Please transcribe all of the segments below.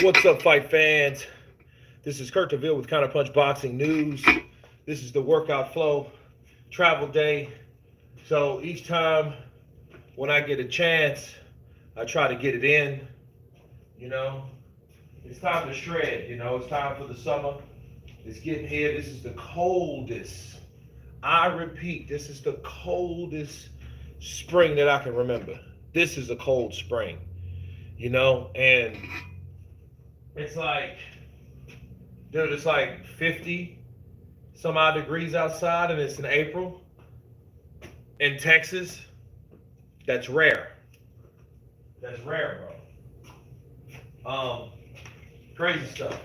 What's up, fight fans? This is Kurt DeVille with Counterpunch Boxing News. This is the workout flow travel day. So each time when I get a chance, I try to get it in. You know, it's time to shred. It's time for the summer. It's getting here. This is the coldest. I repeat, this is the coldest spring that I can remember. This is a cold spring, and it's like, dude, it's like 50 some odd degrees outside, and it's in April in Texas. That's rare. That's rare, bro. Crazy stuff.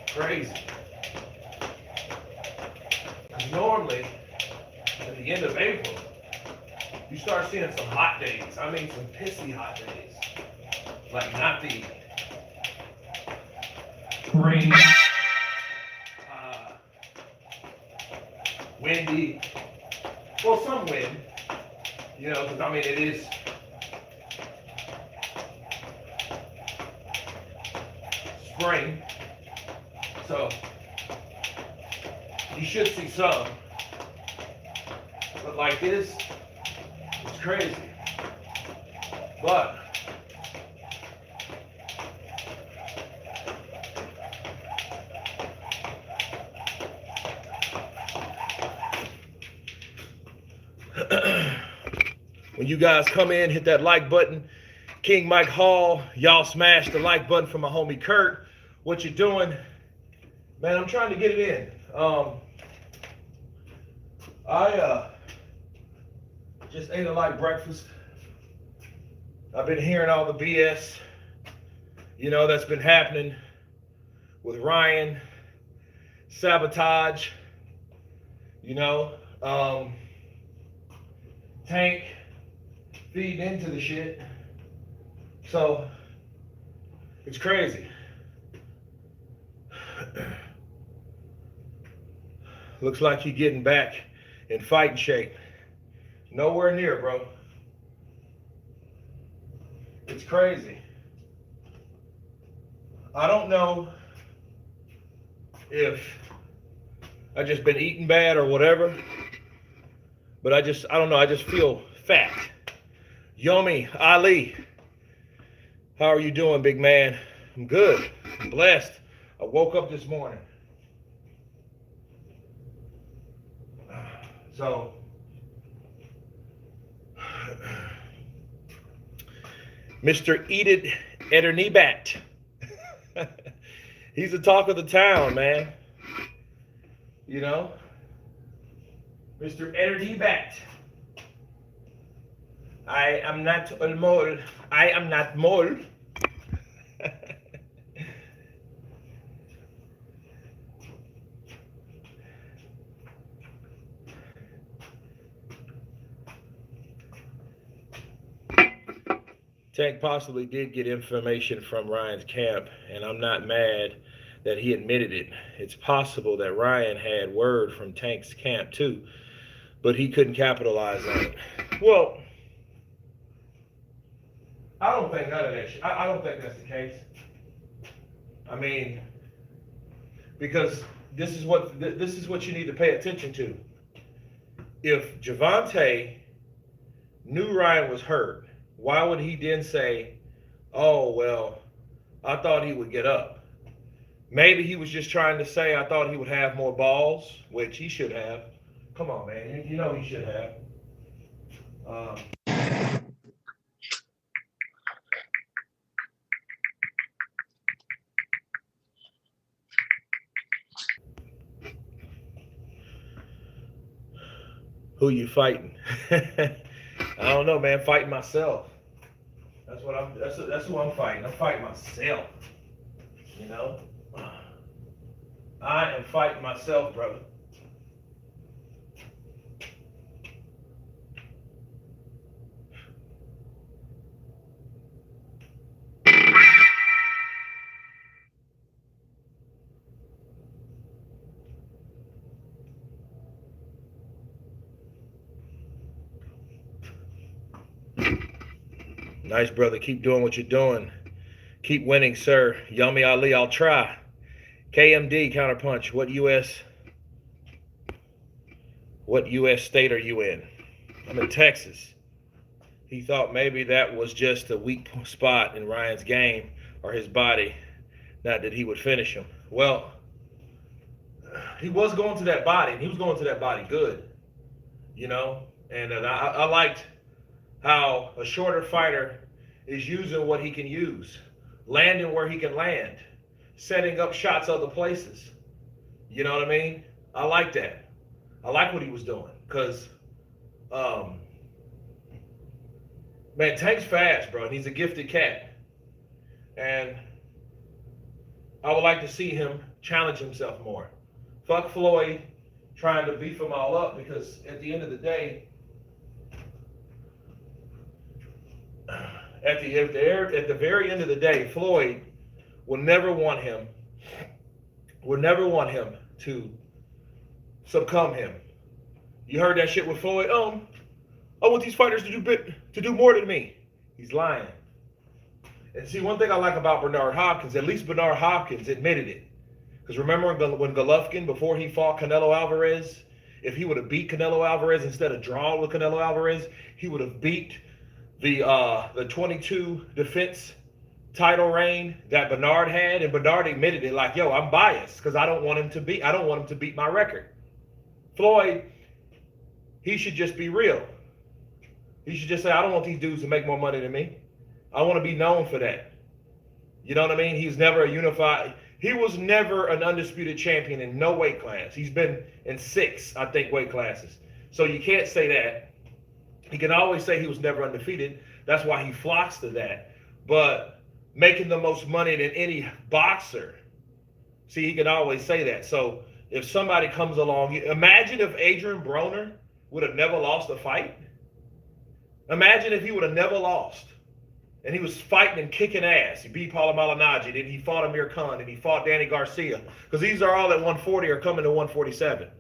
Crazy. Normally, at the end of April, you start seeing some hot days. I mean, some pissy hot days. Like, not the rain, windy, well, some wind, because I mean, it is spring, so you should see some, but like this, it's crazy. But when you guys come in, hit that like button. King Mike Hall, y'all smash the like button for my homie Kurt. What you doing? Man, I'm trying to get it in. I just ate a light breakfast. I've been hearing all the BS, that's been happening with Ryan, sabotage, Tank feeding into the shit. So it's crazy. Looks like you're getting back in fighting shape. Nowhere near, bro. It's crazy. I don't know if I just been eating bad or whatever, but I don't know, I just feel fat. Yomi Ali, how are you doing, big man? I'm good. I'm blessed. I woke up this morning. So, Mr. Eat It Eternibat. He's the talk of the town, man. Mr. Eternibat. I am not a mole. I am not mole. Tank possibly did get information from Ryan's camp, and I'm not mad that he admitted it. It's possible that Ryan had word from Tank's camp too, but he couldn't capitalize on it. Well, I don't think none of that shit. I don't think that's the case. I mean, because this is what you need to pay attention to. If Javante knew Ryan was hurt, why would he then say, "Oh well, I thought he would get up"? Maybe he was just trying to say, "I thought he would have more balls," which he should have. Come on, man, you know he should have. Who you fighting? I don't know, man. Fighting myself. That's who I'm fighting. I'm fighting myself. I am fighting myself, brother. Nice, brother. Keep doing what you're doing. Keep winning, sir. Yummy Ali, I'll try. KMD, Counterpunch. What U.S. state are you in? I'm in Texas. He thought maybe that was just a weak spot in Ryan's game or his body, not that he would finish him. Well, he was going to that body, and he was going to that body good, you know? And I liked how a shorter fighter is using what he can use, landing where he can land, setting up shots other places. You know what I mean? I like that. I like what he was doing because, man, Tank's fast, bro, and he's a gifted cat. And I would like to see him challenge himself more. Fuck Floyd trying to beef him all up, because at the end of the day, at the very end of the day, Floyd will never want him to succumb him. You heard that shit with Floyd? I want these fighters to do more than me. He's lying. And see, one thing I like about Bernard Hopkins, at least Bernard Hopkins admitted it. Because remember when Golovkin, before he fought Canelo Alvarez, if he would have beat Canelo Alvarez instead of drawing with Canelo Alvarez, he would have beat the 22 defense title reign that Bernard had, and Bernard admitted it, like, yo, I'm biased because I don't want him to beat my record. Floyd, he should just be real. He should just say, I don't want these dudes to make more money than me. I want to be known for that. You know what I mean? He was never an undisputed champion in no weight class. He's been in 6, I think, weight classes. So you can't say that. He can always say he was never undefeated. That's why he flocks to that. But making the most money than any boxer, see, he can always say that. So if somebody comes along, imagine if Adrian Broner would have never lost a fight. Imagine if he would have never lost. And he was fighting and kicking ass. He beat Paulo Malignaggi, then he fought Amir Khan, and he fought Danny Garcia. Because these are all at 140 or coming to 147.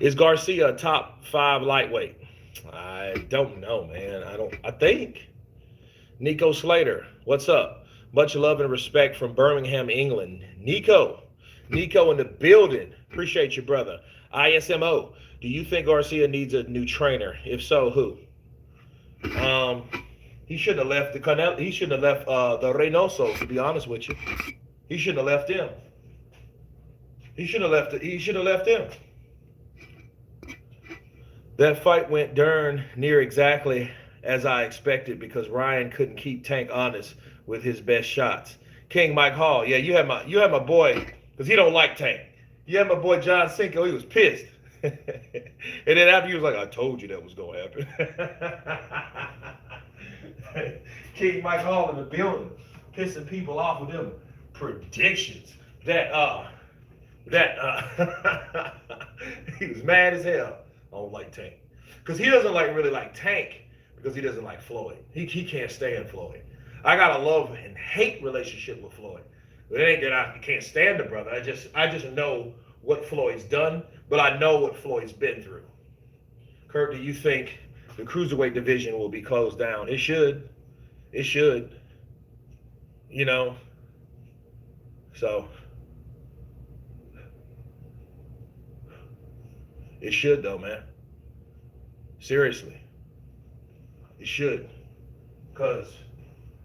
Is Garcia a top 5 lightweight? I don't know, man. I think. Nico Slater, what's up? Much love and respect from Birmingham, England. Nico in the building. Appreciate you, brother. ISMO, do you think Garcia needs a new trainer? If so, who? He shouldn't have left he shouldn't have left the Reynoso, to be honest with you. He shouldn't have left him. He should have left him. That fight went darn near exactly as I expected, because Ryan couldn't keep Tank honest with his best shots. King Mike Hall, yeah, you had my boy, because he don't like Tank. You had my boy John Cinco, he was pissed. And then after he was like, I told you that was gonna happen. King Mike Hall in the building, pissing people off with them predictions. That he was mad as hell. I don't like Tank. Because he doesn't really like Tank, because he doesn't like Floyd. He can't stand Floyd. I got a love and hate relationship with Floyd. But it ain't that I can't stand the brother. I just know what Floyd's done, but I know what Floyd's been through. Kurt, do you think the cruiserweight division will be closed down? It should. It should. You know. So it should, though, man. Seriously. It should. Because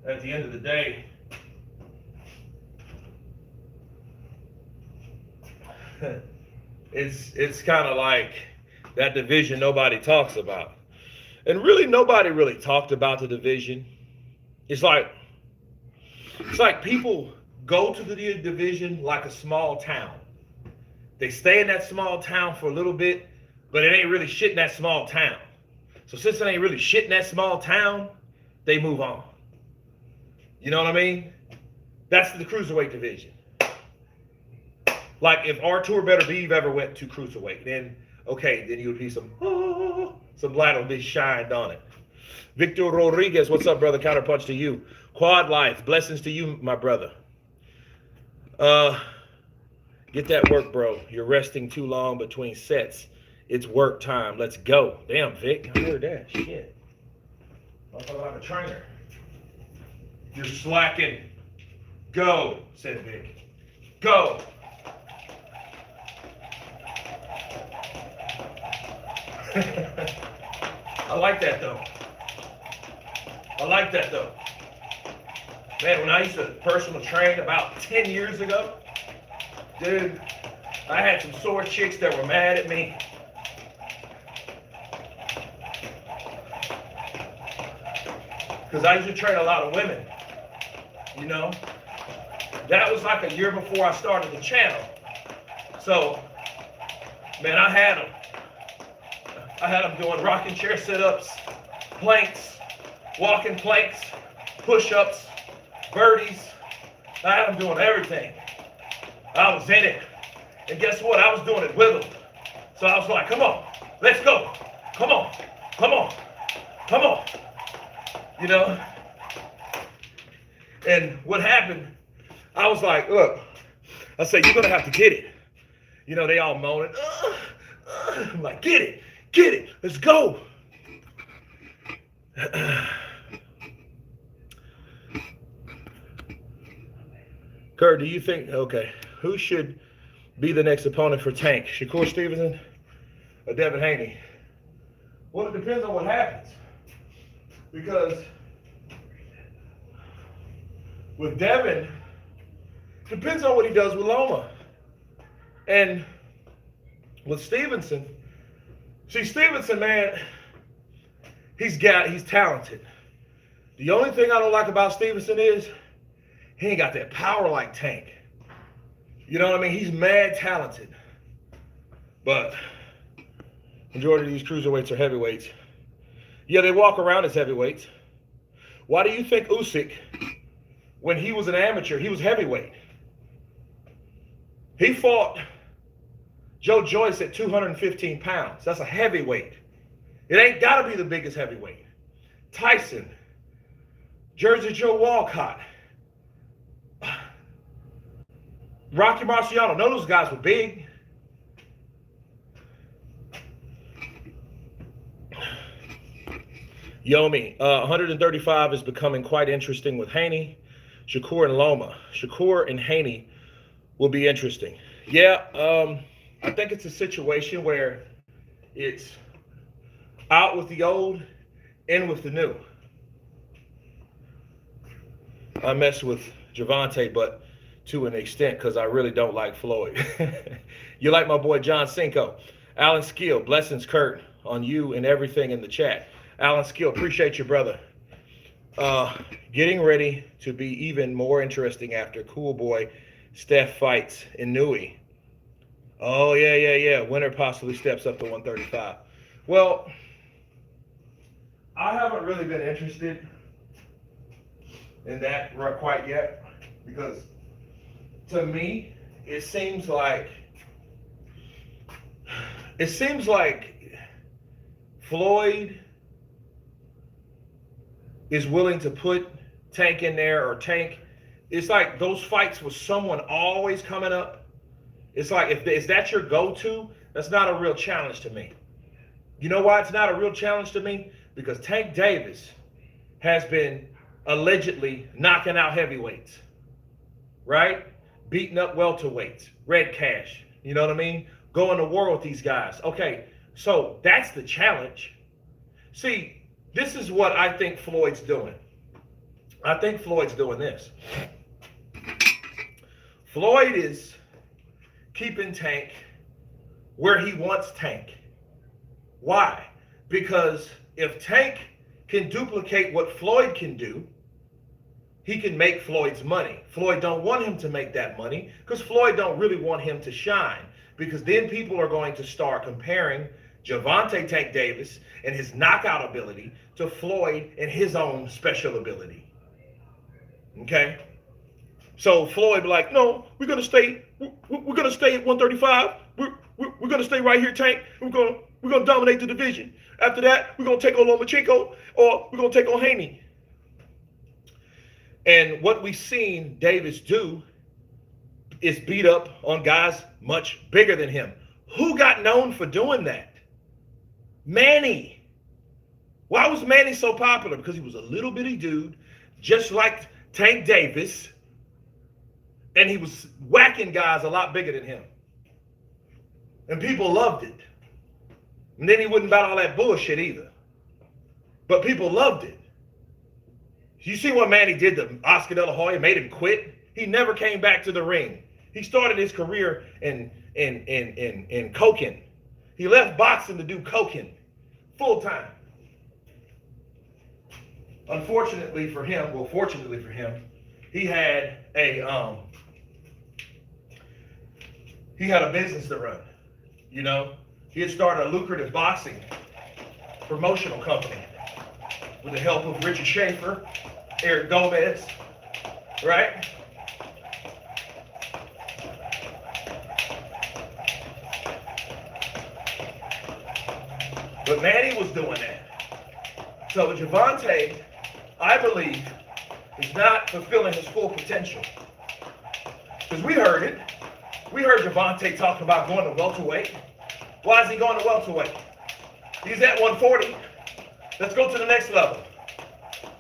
at the end of the day, it's kind of like that division nobody talks about. And really, nobody really talked about the division. It's like people go to the division like a small town. They stay in that small town for a little bit, but it ain't really shit in that small town. So since it ain't really shit in that small town, they move on. You know what I mean? That's the cruiserweight division. Like if Artur Beterbiev ever went to cruiserweight, then okay, then you would be some light will be shined on it. Victor Rodriguez, what's up, brother? Counterpunch to you. Quad Life, blessings to you, my brother. Get that work, bro. You're resting too long between sets. It's work time. Let's go. Damn, Vic. I heard that. Shit. I'm talking about a trainer. You're slacking. Go, said Vic. Go. I like that though. I like that though. Man, when I used to personal train about 10 years ago, dude, I had some sore chicks that were mad at me. Because I used to train a lot of women, you know. That was like a year before I started the channel. So, man, I had them doing rocking chair sit-ups, planks, walking planks, push-ups, birdies. I had them doing everything. I was in it. And guess what? I was doing it with them. So I was like, come on, let's go. Come on, come on, come on. You know? And what happened, I was like, look, I said, you're going to have to get it. You know, they all moaning. I'm like, get it, let's go. Kurt, do you think, okay, who should be the next opponent for Tank? Shakur Stevenson or Devin Haney? Well, it depends on what happens. Because with Devin, depends on what he does with Loma. And with Stevenson, see, Stevenson, man, he's talented. The only thing I don't like about Stevenson is he ain't got that power like Tank. You know what I mean? He's mad talented. But majority of these cruiserweights are heavyweights. Yeah, they walk around as heavyweights. Why do you think Usyk, when he was an amateur, he was heavyweight? He fought Joe Joyce at 215 pounds. That's a heavyweight. It ain't got to be the biggest heavyweight. Tyson, Jersey Joe Walcott, Rocky Marciano. None of those guys were big. Yomi, 135 is becoming quite interesting with Haney, Shakur, and Loma. Shakur and Haney will be interesting. Yeah, I think it's a situation where it's out with the old, in with the new. I mess with Javante, but to an extent, because I really don't like Floyd. You like my boy John Cinco. Alan Skill, blessings, Kurt, on you and everything in the chat. Alan Skill, appreciate you, brother. Getting ready to be even more interesting after Cool Boy Steph fights in Nui. Oh, yeah. Winner possibly steps up to 135. Well, I haven't really been interested in that quite yet, because to me, it seems like Floyd is willing to put Tank in there, or Tank, it's like those fights with someone always coming up. It's like, if that's your go-to, that's not a real challenge to me. You know why it's not a real challenge to me? Because Tank Davis has been allegedly knocking out heavyweights, right? Beating up welterweights, Red Cash, you know what I mean? Going to war with these guys. Okay, so that's the challenge. See, this is what I think Floyd's doing. I think Floyd's doing this. Floyd is keeping Tank where he wants Tank. Why? Because if Tank can duplicate what Floyd can do, he can make Floyd's money. Floyd don't want him to make that money, because Floyd don't really want him to shine, because then people are going to start comparing Javante Tank Davis and his knockout ability to Floyd and his own special ability. Okay? So Floyd be like, no, we're gonna stay at 135. We're gonna stay right here, Tank. We're gonna dominate the division. After that, we're gonna take on Lomachenko, or we're gonna take on Haney. And what we've seen Davis do is beat up on guys much bigger than him. Who got known for doing that? Manny. Why was Manny so popular? Because he was a little bitty dude, just like Tank Davis, and he was whacking guys a lot bigger than him. And people loved it. And then he wouldn't bat all that bullshit either. But people loved it. You see what Manny did to Oscar De La Hoya, made him quit? He never came back to the ring. He started his career in coking. He left boxing to do coking full time. Unfortunately for him, well, fortunately for him, he had a business to run. You know, he had started a lucrative boxing promotional company with the help of Richard Schaefer, Eric Gomez, right? But Manny was doing that. So Gervonta, I believe, is not fulfilling his full potential. Because we heard it. We heard Gervonta talking about going to welterweight. Why is he going to welterweight? He's at 140. Let's go to the next level.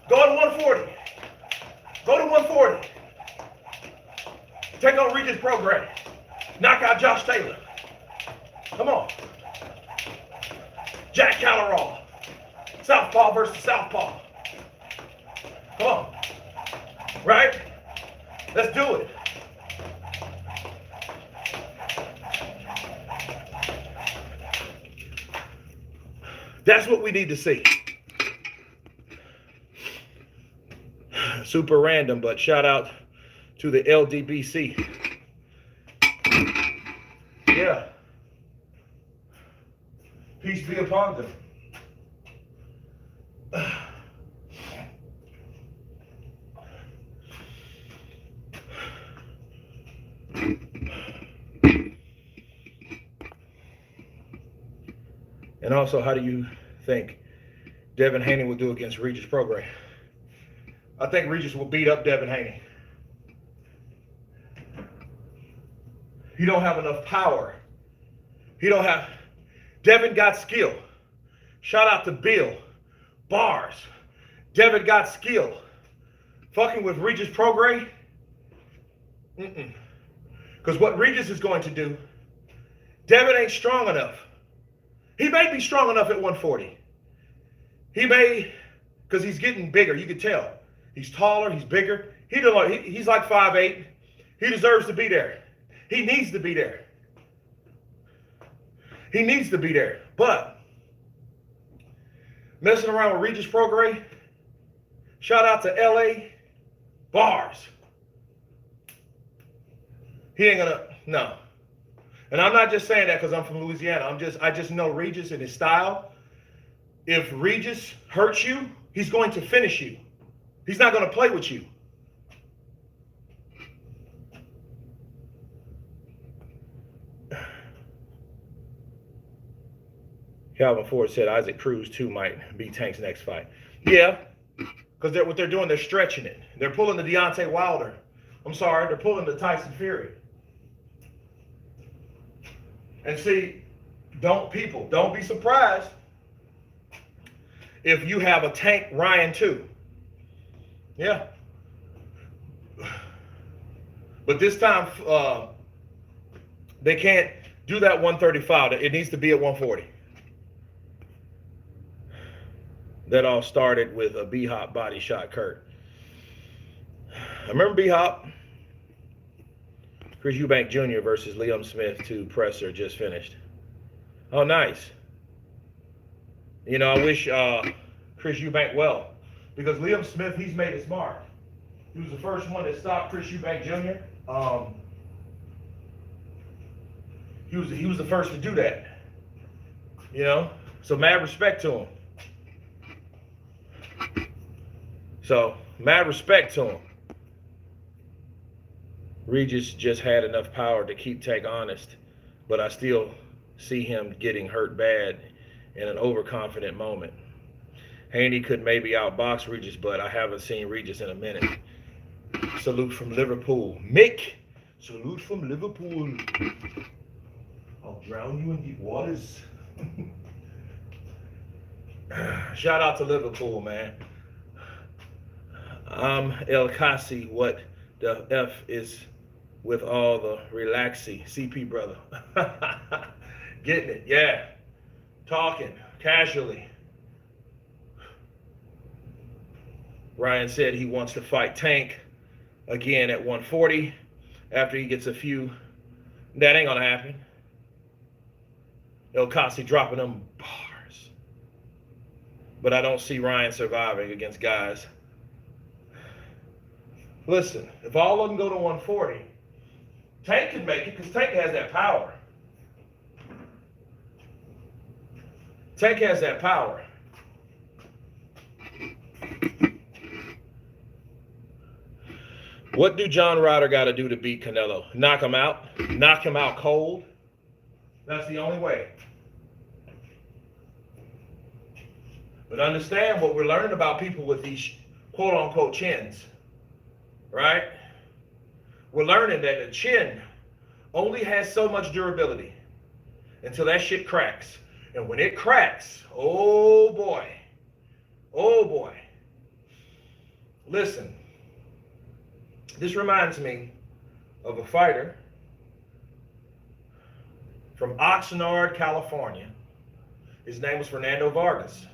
Go to 140. Go to 140. Take on Regis Prograis. Knock out Josh Taylor. Come on. Jack Callerall. Southpaw versus Southpaw. Come on. Right? Let's do it. That's what we need to see. Super random, but shout out to the LDBC. Yeah. Peace be upon them. And also, how do you think Devin Haney will do against Regis Prograis? I think Regis will beat up Devin Haney. He don't have enough power. Devin got skill. Shout out to Bill. Bars. Devin got skill. Fucking with Regis Prograis? Because what Regis is going to do, Devin ain't strong enough. He may be strong enough at 140. He may, because he's getting bigger. You can tell. He's taller. He's bigger. He's like 5'8". He deserves to be there. He needs to be there. He needs to be there. But messing around with Regis Prograis, shout out to LA, bars. He ain't gonna, no. And I'm not just saying that because I'm from Louisiana. I just know Regis and his style. If Regis hurts you, he's going to finish you. He's not going to play with you. Calvin Ford said Isaac Cruz too might be Tank's next fight. Yeah, because what they're doing, they're stretching it. They're pulling the Deontay Wilder. I'm sorry, they're pulling the Tyson Fury. And see, don't be surprised if you have a Tank Ryan too. Yeah. But this time, they can't do that 135. It needs to be at 140. That all started with a B-Hop body shot Kurt. I remember B-Hop. Chris Eubank Jr. versus Liam Smith 2 presser just finished. Oh, nice. You know, I wish Chris Eubank well. Because Liam Smith, he's made his mark. He was the first one that stopped Chris Eubank Jr. He was the first to do that. You know? So mad respect to him. So, mad respect to him. Regis just had enough power to keep Tank honest, but I still see him getting hurt bad in an overconfident moment. Haney could maybe outbox Regis, but I haven't seen Regis in a minute. Salute from Liverpool. Mick, salute from Liverpool. I'll drown you in deep waters. Shout out to Liverpool, man. I'm El Kasi. What the F is with all the relaxy? CP brother. Getting it, yeah. Talking casually. Ryan said he wants to fight Tank again at 140 after he gets a few. That ain't gonna happen. El Kasi dropping them bars. But I don't see Ryan surviving against guys. Listen, if all of them go to 140, Tank can make it because Tank has that power. Tank has that power. What do John Ryder got to do to beat Canelo? Knock him out? Knock him out cold? That's the only way. But understand what we're learning about people with these quote-unquote chins, right? We're learning that a chin only has so much durability until that shit cracks. And when it cracks, oh boy, oh boy. Listen, this reminds me of a fighter from Oxnard, California. His name was Fernando Vargas.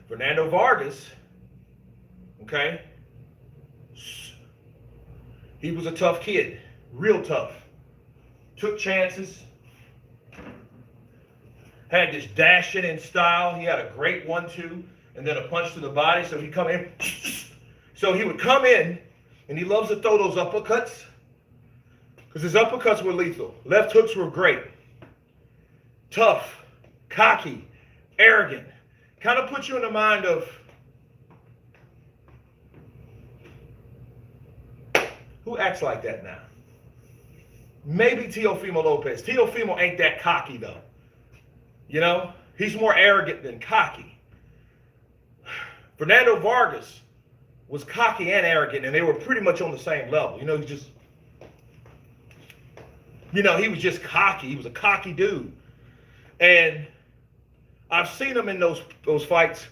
Fernando Vargas, okay, he was a tough kid, real tough. Took chances, had this dashing in style. He had a great 1-2 and then a punch to the body. So he'd come in. So he would come in, and he loves to throw those uppercuts because his uppercuts were lethal. Left hooks were great. Tough, cocky, arrogant. Kind of puts you in the mind of who acts like that now? Maybe Teofimo Lopez. Teofimo ain't that cocky though. You know, he's more arrogant than cocky. Fernando Vargas was cocky and arrogant, and they were pretty much on the same level. You know, he was just cocky. He was a cocky dude. And I've seen him in those fights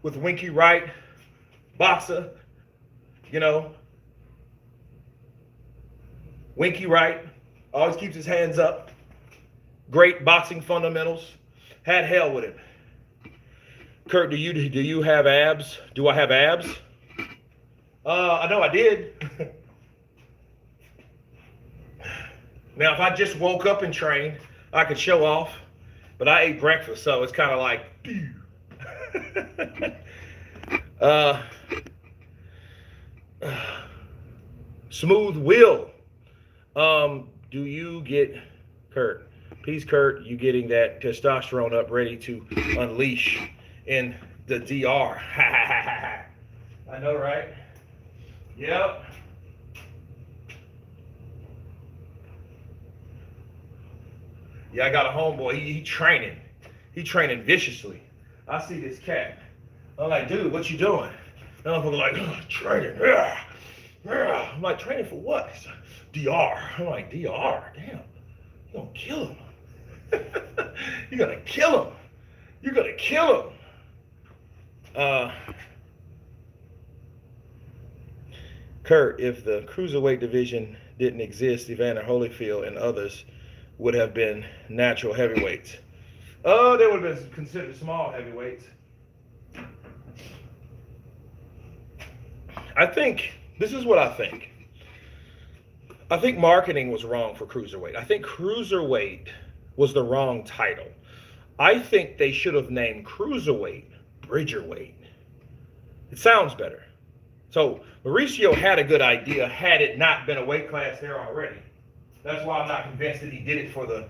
with Winky Wright, boxer, you know. Winky Wright always keeps his hands up. Great boxing fundamentals. Had hell with him. Kurt, do you have abs? Do I have abs? I know I did. Now, if I just woke up and trained, I could show off. But I ate breakfast, so it's kind of like, Smooth Will. Do you get, Kurt? Peace, Kurt. You getting that testosterone up, ready to unleash in the DR? I know, right? Yep. Yeah, I got a homeboy. He training. He training viciously. I see this cat. I'm like, dude, what you doing? And I'm like, training. I'm like, training for what? He's like, DR. I'm like, DR? Damn. You're going to kill him. You're going to kill him. You're going to kill him. Kurt, if the cruiserweight division didn't exist, Evander Holyfield and others would have been natural heavyweights. Oh, they would have been considered small heavyweights. I think, this is what I think. I think marketing was wrong for cruiserweight. I think cruiserweight was the wrong title. I think they should have named cruiserweight Bridgerweight. It sounds better. So Mauricio had a good idea had it not been a weight class there already. That's why I'm not convinced that he did it for the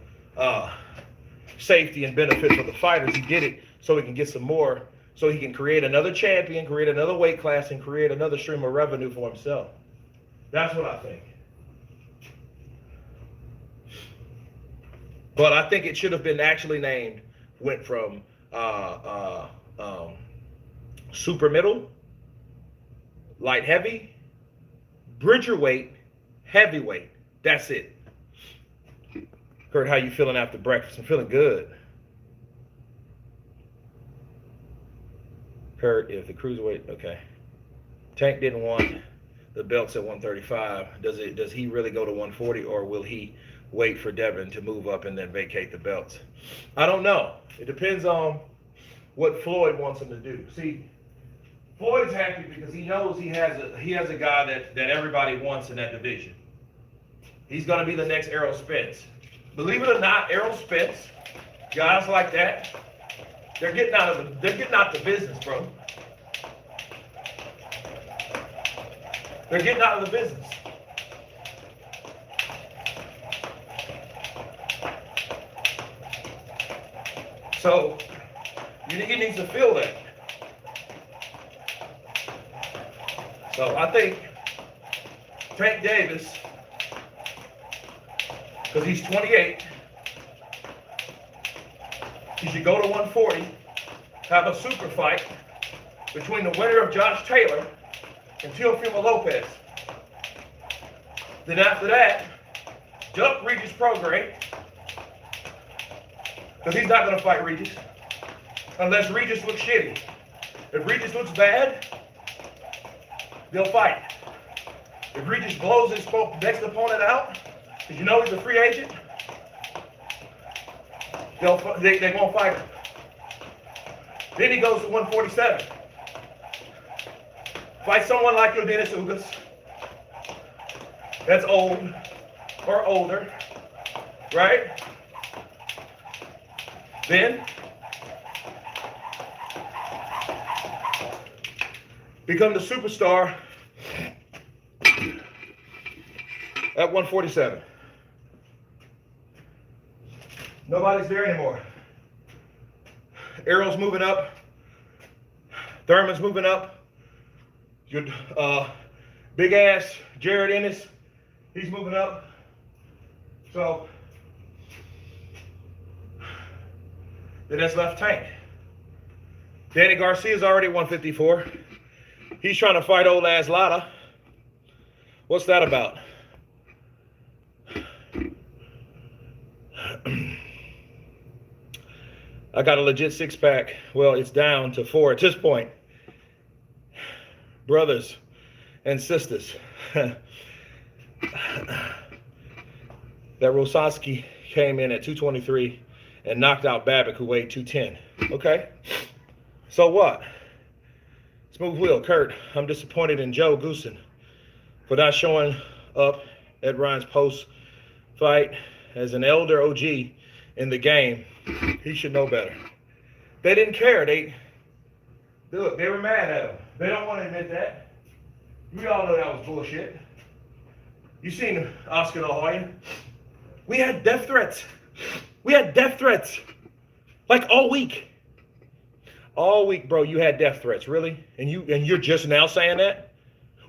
safety and benefit for the fighters. He did it so he can get some more, so he can create another champion, create another weight class, and create another stream of revenue for himself. That's what I think. But I think it should have been actually named, went from super middle, light heavy, Bridgerweight, heavyweight. That's it. Kurt, how you feeling after breakfast? I'm feeling good. Kurt, if the cruiserweight, okay. Tank didn't want the belts at 135. Does he really go to 140, or will he wait for Devin to move up and then vacate the belts? I don't know. It depends on what Floyd wants him to do. See, Floyd's happy because he knows he has a guy that everybody wants in that division. He's going to be the next Errol Spence. Believe it or not, Errol Spence, guys like that, they're getting out the business, bro. They're getting out of the business. So he needs to feel that. So I think Tank Davis, because he's 28, he should go to 140, have a super fight between the winner of Josh Taylor and Teofimo Lopez. Then after that, dump Regis Prograis, because he's not going to fight Regis unless Regis looks shitty. If Regis looks bad, they'll fight. If Regis blows his next opponent out, because you know he's a free agent, they won't fight him. Then he goes to 147. Fight someone like your Dennis Ugas, that's old or older, right? Then become the superstar at 147. Nobody's there anymore. Errol's moving up. Thurman's moving up. Your big ass Jared Ennis, he's moving up. So then that's left Tank. Danny Garcia's already 154. He's trying to fight old ass Lara. What's that about? I got a legit six-pack. Well, it's down to 4 at this point. Brothers and sisters. That Rosowski came in at 223 and knocked out Babbitt, who weighed 210. Okay? So what? Smooth Will, Kurt, I'm disappointed in Joe Goosen for not showing up at Ryan's post-fight as an elder OG in the game. He should know better. They didn't care. They were mad at him. They don't want to admit that. We all know that was bullshit. You seen Oscar De La Hoya? We had death threats. We had death threats. Like all week. All week, bro, you had death threats, really? And you're just now saying that?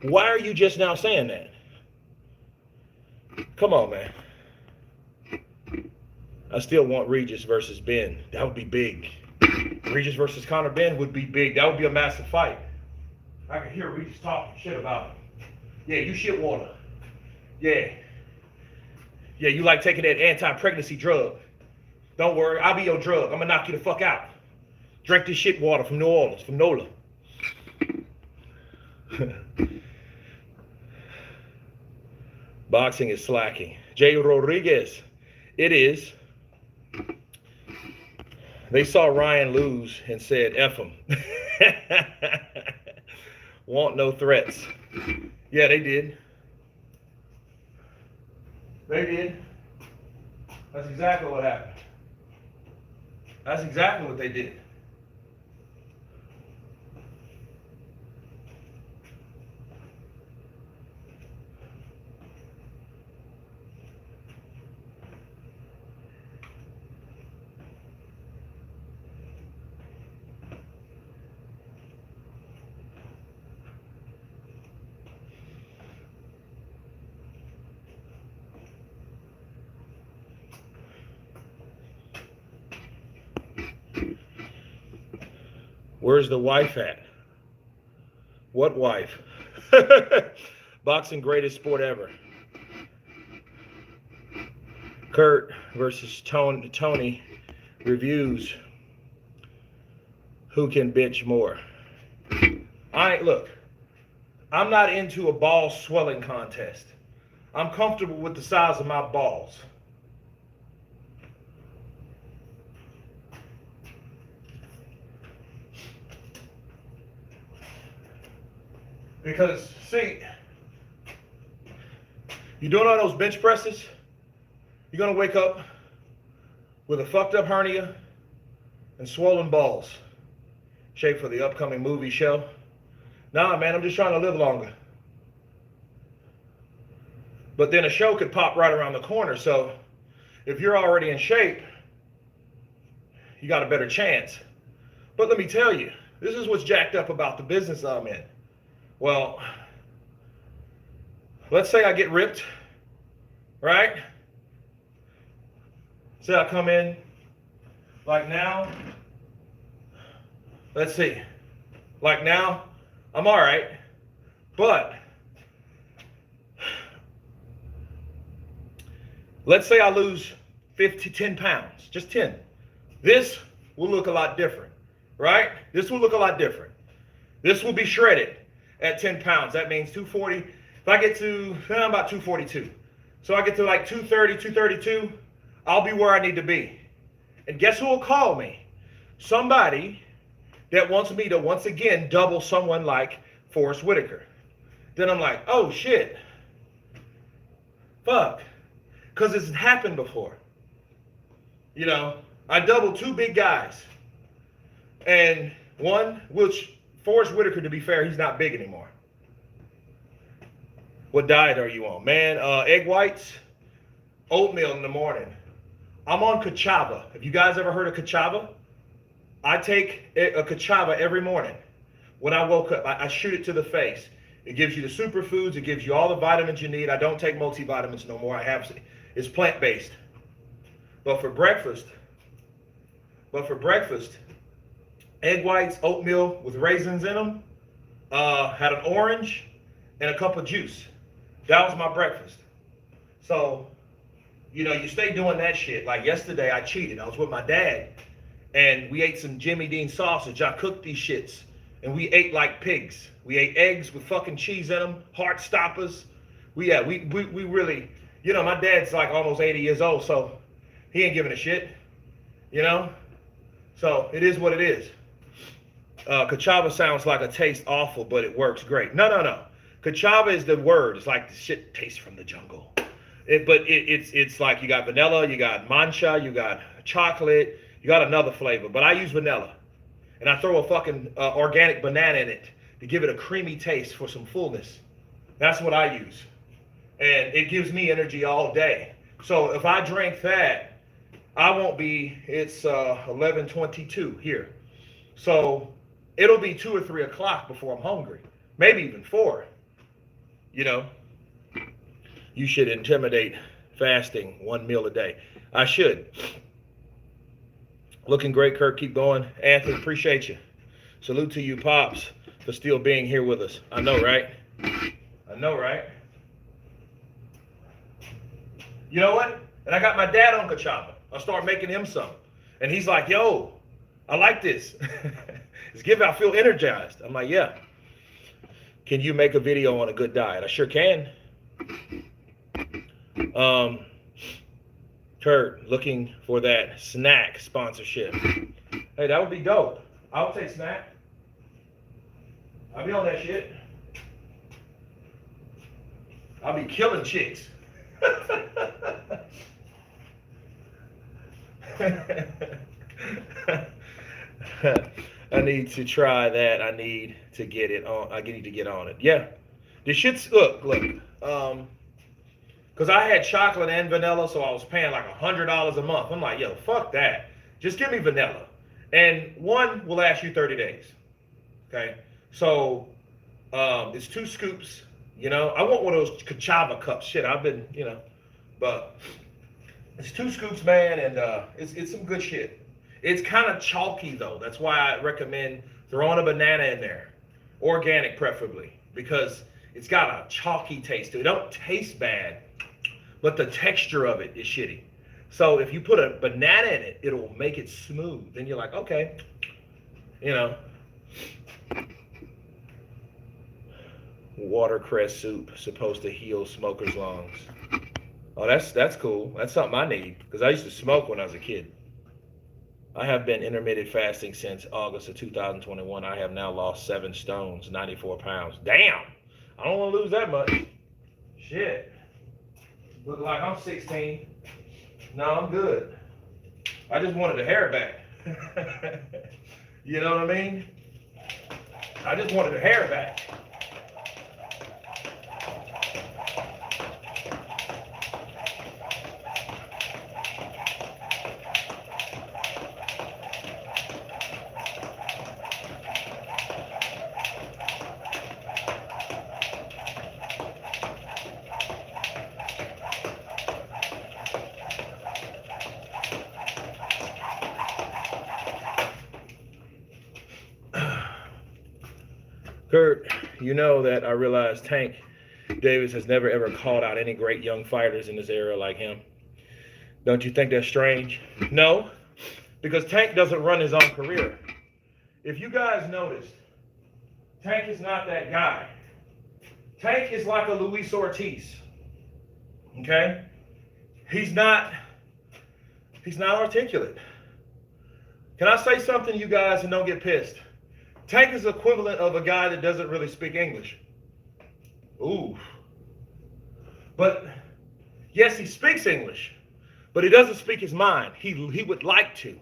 Why are you just now saying that? Come on, man. I still want Regis versus Ben. That would be big. Regis versus Conor Ben would be big. That would be a massive fight. I can hear Regis talking shit about him. Yeah, you shit water. Yeah. Yeah, you like taking that anti-pregnancy drug. Don't worry, I'll be your drug. I'm gonna knock you the fuck out. Drink this shit water from New Orleans, from NOLA. Boxing is slacking. Jay Rodriguez, it is. They saw Ryan lose and said, F him. Want no threats. Yeah, they did. They did. That's exactly what happened. That's exactly what they did. Where's the wife at? What wife? Boxing greatest sport ever. Kurt versus Tony reviews. Who can bench more? Look, I'm not into a ball swelling contest. I'm comfortable with the size of my balls. Because, see, you're doing all those bench presses, you're going to wake up with a fucked up hernia and swollen balls. Shape for the upcoming movie show. Nah, man, I'm just trying to live longer. But then a show could pop right around the corner. So if you're already in shape, you got a better chance. But let me tell you, this is what's jacked up about the business I'm in. Well, let's say I get ripped, right? Say I come in like now. Let's see. Like now, I'm all right. But let's say I lose 10 pounds, just 10. This will look a lot different, right? This will look a lot different. This will be shredded at 10 pounds. That means 240. If I get to, I'm about 242. So I get to like 230, 232, I'll be where I need to be. And guess who will call me? Somebody that wants me to once again double someone like Forrest Whitaker. Then I'm like, oh shit. Fuck. Because it's happened before. You know, I doubled two big guys. And one, which Forrest Whitaker, to be fair, he's not big anymore. What diet are you on? Man, egg whites, oatmeal in the morning. I'm on Kachava. Have you guys ever heard of Kachava? I take a Kachava every morning. When I woke up, I shoot it to the face. It gives you the superfoods. It gives you all the vitamins you need. I don't take multivitamins no more. It's plant-based. But for breakfast, egg whites, oatmeal with raisins in them, had an orange and a cup of juice. That was my breakfast. So, you know, you stay doing that shit. Like yesterday, I cheated. I was with my dad, and we ate some Jimmy Dean sausage. I cooked these shits, and we ate like pigs. We ate eggs with fucking cheese in them, heart stoppers. We really, you know, my dad's like almost 80 years old, so he ain't giving a shit, you know? So it is what it is. Kachava sounds like a taste awful, but it works great. No. Kachava is the word. It's like the shit tastes from the jungle. It's like you got vanilla, you got mancha, you got chocolate, you got another flavor. But I use vanilla. And I throw a fucking organic banana in it to give it a creamy taste for some fullness. That's what I use. And it gives me energy all day. So if I drink that, I won't be, it's 11:22 here. So it'll be 2 or 3 o'clock before I'm hungry. Maybe even 4. You know, you should intimidate fasting 1 meal a day. I should. Looking great, Kirk. Keep going. Anthony, appreciate you. Salute to you, Pops, for still being here with us. I know, right? I know, right? You know what? And I got my dad on Kachava. I'll start making him some. And he's like, yo, I like this. It's giving, I feel energized. I'm like, yeah. Can you make a video on a good diet? I sure can. Kurt, looking for that snack sponsorship. Hey, that would be dope. I'll take snack. I'll be on that shit. I'll be killing chicks. I need to try that. I need to get it on. I need to get on it. Yeah. This shit's, look. Because I had chocolate and vanilla, so I was paying like $100 a month. I'm like, yo, fuck that. Just give me vanilla. And one will last you 30 days. Okay? So, it's 2 scoops. You know, I want one of those Kachava cups. Shit, I've been, you know. But it's 2 scoops, man, and it's some good shit. It's kind of chalky, though. That's why I recommend throwing a banana in there. Organic, preferably. Because it's got a chalky taste to it. It don't taste bad, but the texture of it is shitty. So if you put a banana in it, it'll make it smooth. Then you're like, okay, you know. watercress soup, supposed to heal smokers' lungs. Oh, that's cool. That's something I need because I used to smoke when I was a kid. I have been intermittent fasting since August of 2021. I have now lost 7 stones, 94 pounds. Damn! I don't want to lose that much. Shit. Look like I'm 16. No, I'm good. I just wanted the hair back. You know what I mean? I just wanted the hair back. Kurt, you know that I realize Tank Davis has never ever called out any great young fighters in this era like him. Don't you think that's strange? No, because Tank doesn't run his own career. If you guys noticed, Tank is not that guy. Tank is like a Luis Ortiz. Okay? He's not articulate. Can I say something, you guys, and don't get pissed? Tank is equivalent of a guy that doesn't really speak English. Ooh. But yes, he speaks English, but he doesn't speak his mind. He would like to.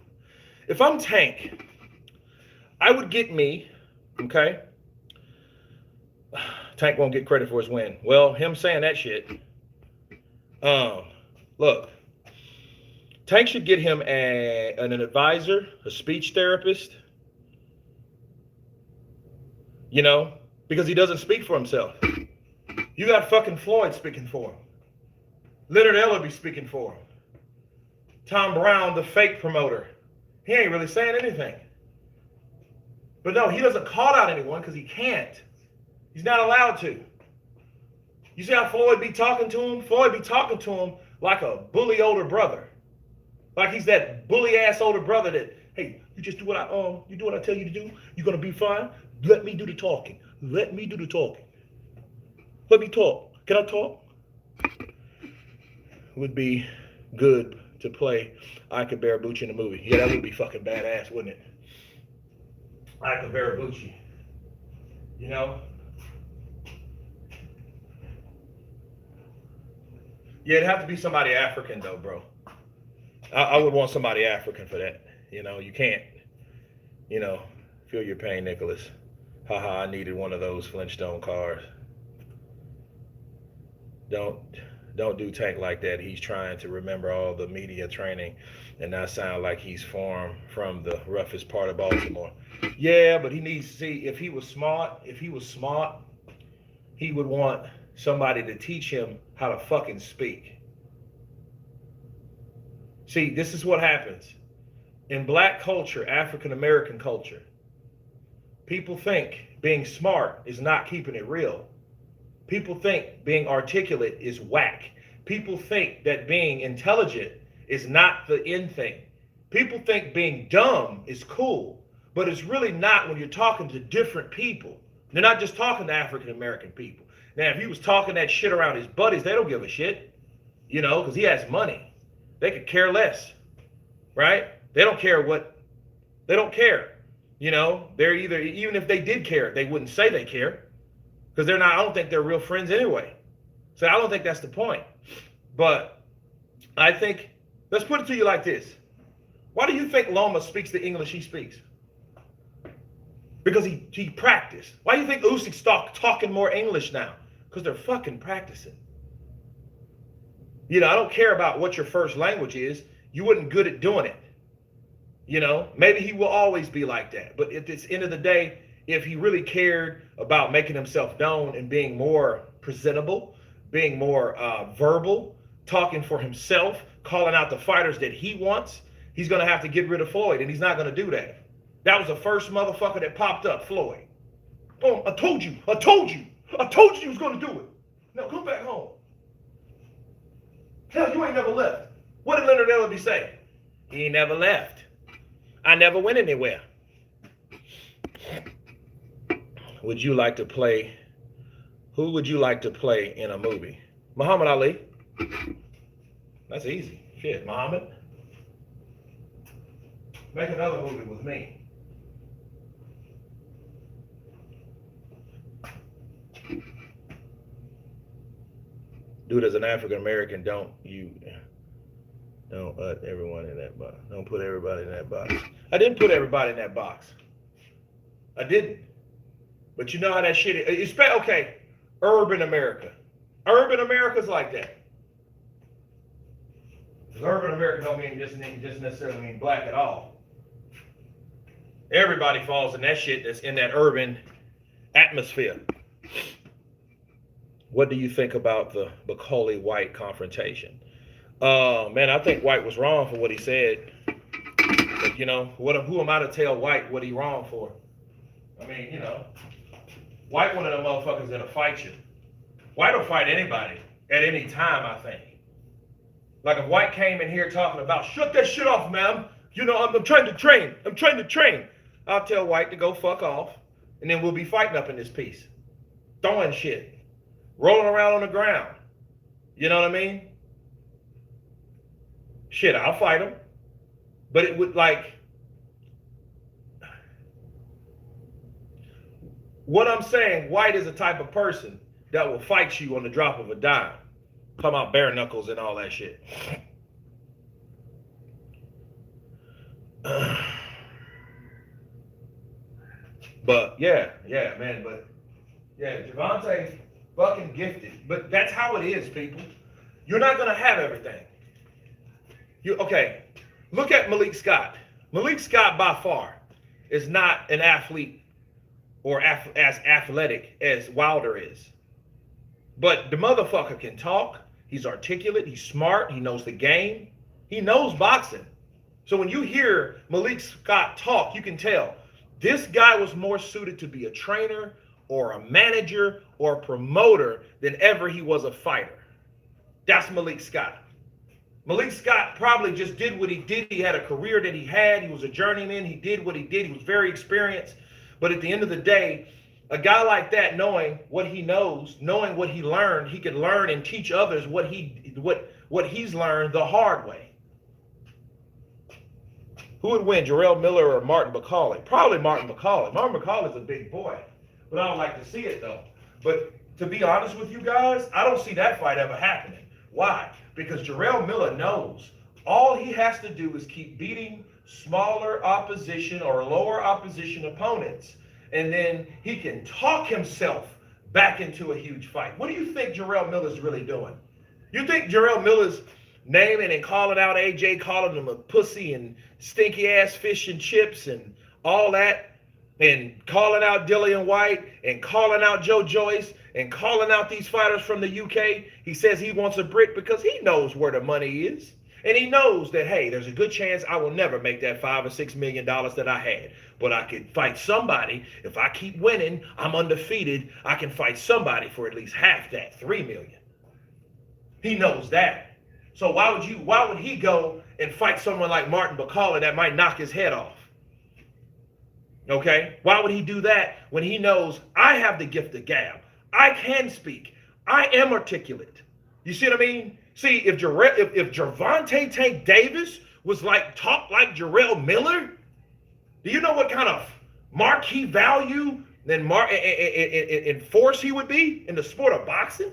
If I'm Tank, I would get me, okay? Tank won't get credit for his win. Well, him saying that shit. Look, Tank should get him an advisor, a speech therapist. You know, because he doesn't speak for himself. You got fucking Floyd speaking for him. Leonard Ellerby speaking for him. Tom Brown, the fake promoter. He ain't really saying anything. But no, he doesn't call out anyone because he can't. He's not allowed to. You see how Floyd be talking to him? Floyd be talking to him like a bully older brother. Like he's that bully ass older brother that, hey, you just do what I tell you to do. You're gonna be fine. Let me do the talking. Let me do the talking. Let me talk. Can I talk? Would be good to play Ika Barabucci in the movie. Yeah, that would be fucking badass, wouldn't it? Ika Barabucci. You know? Yeah, it'd have to be somebody African though, bro. I would want somebody African for that. You know, you can't, feel your pain, Nicholas. Haha, I needed one of those Flintstone cars. Don't do Tank like that. He's trying to remember all the media training and not sound like he's from the roughest part of Baltimore. Yeah, but he needs to see if he was smart, he would want somebody to teach him how to fucking speak. See, this is what happens. In black culture, African American culture, people think being smart is not keeping it real. People think being articulate is whack. People think that being intelligent is not the in thing. People think being dumb is cool, but it's really not when you're talking to different people. They're not just talking to African American people. Now, if he was talking that shit around his buddies, they don't give a shit, because he has money. They could care less, right? They don't care. They're either, even if they did care, they wouldn't say they care because I don't think they're real friends anyway. So I don't think that's the point. But I think, let's put it to you like this. Why do you think Loma speaks the English he speaks? Because he practiced. Why do you think Usyk's talking more English now? Because they're fucking practicing. I don't care about what your first language is. You weren't good at doing it. Maybe he will always be like that. But at the end of the day, if he really cared about making himself known and being more presentable, being more verbal, talking for himself, calling out the fighters that he wants, he's going to have to get rid of Floyd, and he's not going to do that. That was the first motherfucker that popped up, Floyd. Oh, I told you you was going to do it. Now come back home. Hell, you ain't never left. What did Leonard Ellerby say? He ain't never left. I never went anywhere. Would you like to play Who would you like to play in a movie? Muhammad Ali. That's easy. Shit, Muhammad. Make another movie with me. Dude, as an African American, don't put everyone in that box. Don't put everybody in that box. I didn't put everybody in that box. I didn't. But you know how that shit is. Okay, urban America. Urban America's like that. Because urban America don't mean just necessarily mean black at all. Everybody falls in that shit that's in that urban atmosphere. What do you think about the Macaulay-White confrontation? Man, I think White was wrong for what he said. But, you know, who am I to tell White what he wrong for? I mean, you know, White one of them motherfuckers that'll fight you. White will fight anybody at any time, I think. Like if White came in here talking about, shut that shit off, ma'am. You know, I'm trying to train. I'm trying to train. I'll tell White to go fuck off. And then we'll be fighting up in this piece. Throwing shit. Rolling around on the ground. You know what I mean? Shit, I'll fight him. But it would like... What I'm saying, White is the type of person that will fight you on the drop of a dime. Come out bare knuckles and all that shit. But yeah, man. But yeah, Javante fucking gifted. But that's how it is, people. You're not gonna have everything. Okay, look at Malik Scott. Malik Scott by far is not an athlete or as athletic as Wilder is. But the motherfucker can talk. He's articulate. He's smart. He knows the game. He knows boxing. So when you hear Malik Scott talk, you can tell this guy was more suited to be a trainer or a manager or a promoter than ever he was a fighter. That's Malik Scott. Malik Scott probably just did what he did. He had a career that he had. He was a journeyman. He did what he did. He was very experienced. But at the end of the day, a guy like that, knowing what he knows, knowing what he learned, he could learn and teach others what he's learned the hard way. Who would win, Jarrell Miller or Martin McCauley? Probably Martin McCauley. Martin McCauley's a big boy, but I don't like to see it though. But to be honest with you guys, I don't see that fight ever happening. Why? Because Jarrell Miller knows all he has to do is keep beating smaller opposition or lower opposition opponents, and then he can talk himself back into a huge fight. What do you think Jarrell Miller's really doing? You think Jarrell Miller's naming and calling out AJ, calling him a pussy and stinky ass fish and chips and all that, and calling out Dillian White and calling out Joe Joyce and calling out these fighters from the UK? He says he wants a brick because he knows where the money is. And he knows that, hey, there's a good chance I will never make that $5 or $6 million that I had. But I could fight somebody. If I keep winning, I'm undefeated. I can fight somebody for at least half that, $3 million. He knows that. So why would he go and fight someone like Martin McCauley that might knock his head off? Okay? Why would he do that when he knows I have the gift of gab? I can speak. I am articulate. You see what I mean? See, if Gervonta Tank Davis was talk like Jarrell Miller, do you know what kind of marquee value and force he would be in the sport of boxing?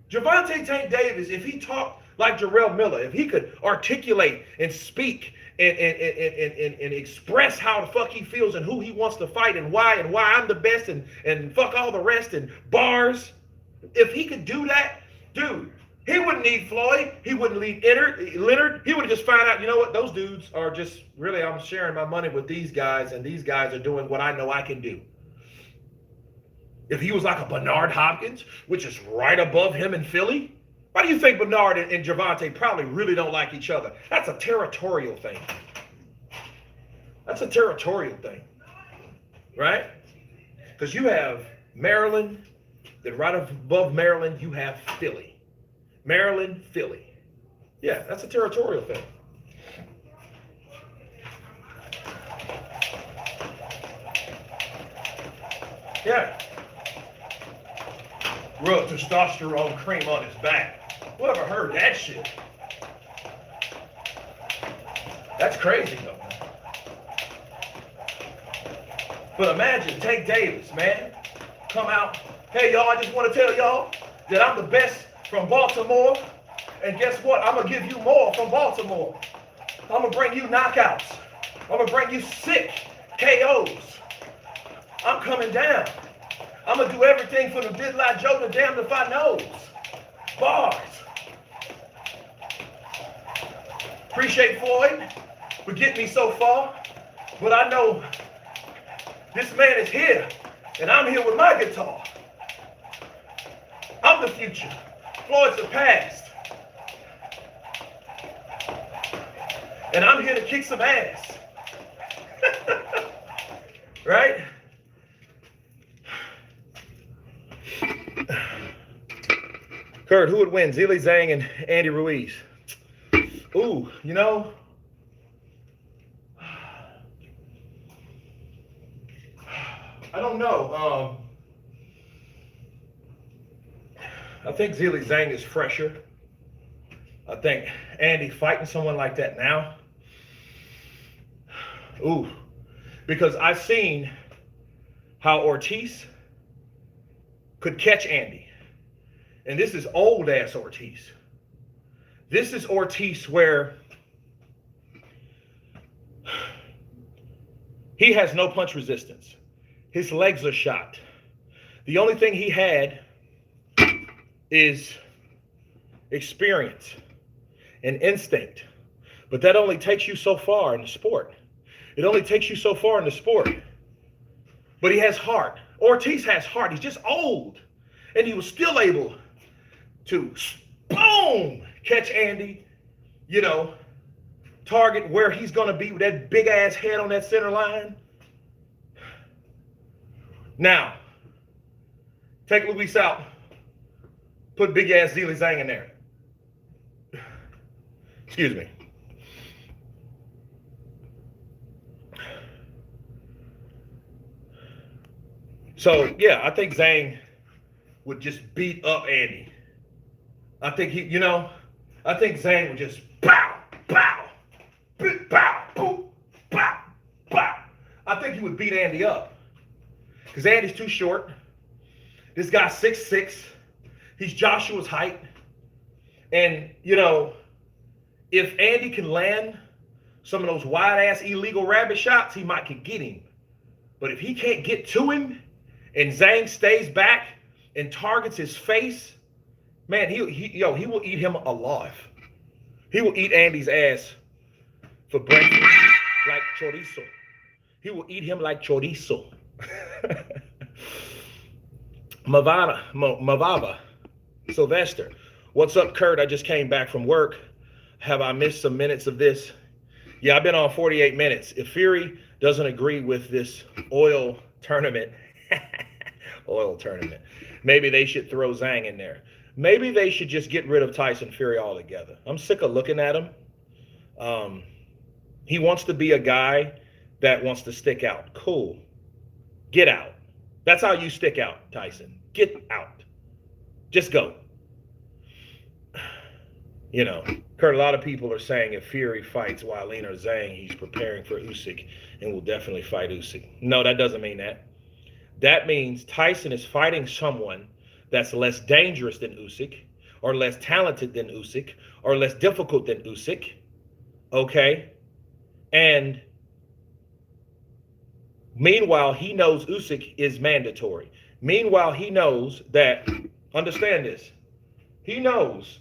Gervonta Tank Davis, if he talked like Jarrell Miller, if he could articulate and speak and express how the fuck he feels and who he wants to fight and why I'm the best and fuck all the rest and bars, if he could do that, dude, he wouldn't need Floyd. He wouldn't need Leonard. He would have just found out, you know what, those dudes are just, really, I'm sharing my money with these guys, and these guys are doing what I know I can do. If he was like a Bernard Hopkins, which is right above him in Philly, why do you think Bernard and Gervonta probably really don't like each other? That's a territorial thing. That's a territorial thing, right? Because you have Maryland, then right above Maryland, you have Philly. Maryland, Philly. Yeah, that's a territorial thing. Yeah. rub testosterone cream on his back. Whoever heard that shit? That's crazy though. But imagine Tank Davis, man, come out. Hey y'all, I just want to tell y'all that I'm the best from Baltimore. And guess what? I'm going to give you more from Baltimore. I'm going to bring you knockouts. I'm going to bring you sick KOs. I'm coming down. I'm going to do everything from the Big Lot Joe to damn if I knows. Bars. Appreciate Floyd for getting me so far. But I know this man is here. And I'm here with my guitar. I'm the future. Floyd's the past. And I'm here to kick some ass. Right? Kurt, who would win? Zhilei Zhang and Andy Ruiz. Ooh, you know, I don't know. I think Zhilei Zhang is fresher. I think Andy fighting someone like that now. Ooh, because I've seen how Ortiz could catch Andy. And this is old ass Ortiz. This is Ortiz where he has no punch resistance. His legs are shot. The only thing he had is experience and instinct. But that only takes you so far in the sport. It only takes you so far in the sport. But he has heart. Ortiz has heart. He's just old. And he was still able to, boom, catch Andy, you know, target where he's going to be with that big ass head on that center line. Now, take Luis out. Put big ass Zhilei Zhang in there. Excuse me. So, yeah, I think Zhang would just beat up Andy. I think he, you know, I think Zhang would just bow, bow, bow, boom, bow, bow. I think he would beat Andy up. Because Andy's too short. This guy's 6'6". He's Joshua's height. And, you know, if Andy can land some of those wide-ass illegal rabbit shots, he might could get him. But if he can't get to him and Zhang stays back and targets his face, man, he will eat him alive. He will eat Andy's ass for breakfast like chorizo. He will eat him like chorizo. Mavava, Sylvester. What's up, Kurt? I just came back from work. Have I missed some minutes of this? Yeah, I've been on 48 minutes. If Fury doesn't agree with this oil tournament, maybe they should throw Zhang in there. Maybe they should just get rid of Tyson Fury altogether. I'm sick of looking at him. He wants to be a guy that wants to stick out. Cool. Get out. That's how you stick out, Tyson. Get out. Just go. You know, Kurt, a lot of people are saying if Fury fights Weidman or Zhang, he's preparing for Usyk and will definitely fight Usyk. No, that doesn't mean that. That means Tyson is fighting someone that's less dangerous than Usyk, or less talented than Usyk, or less difficult than Usyk. Okay? And meanwhile, he knows Usyk is mandatory. Meanwhile, he knows that, understand this, he knows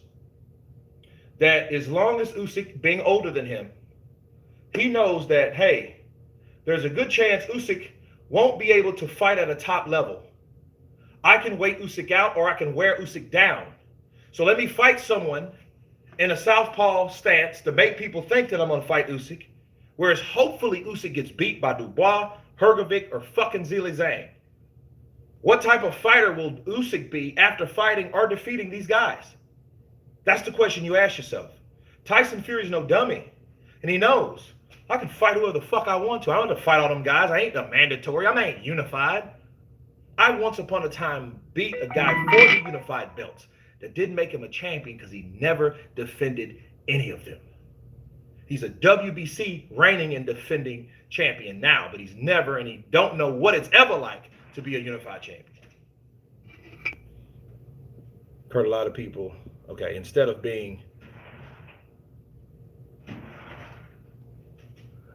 that as long as Usyk being older than him, he knows that, hey, there's a good chance Usyk won't be able to fight at a top level. I can wait Usyk out or I can wear Usyk down. So let me fight someone in a southpaw stance to make people think that I'm going to fight Usyk, whereas hopefully Usyk gets beat by Dubois, Hrgovic, or fucking Zhilei Zhang. What type of fighter will Usyk be after fighting or defeating these guys? That's the question you ask yourself. Tyson Fury's no dummy, and he knows I can fight whoever the fuck I want to. I don't have to fight all them guys. I ain't the mandatory. I ain't unified. I once upon a time beat a guy for the unified belts that didn't make him a champion because he never defended any of them. He's a WBC reigning and defending champion now, but he's never, and he don't know what it's ever like to be a unified champion. Heard a lot of people, okay, instead of being,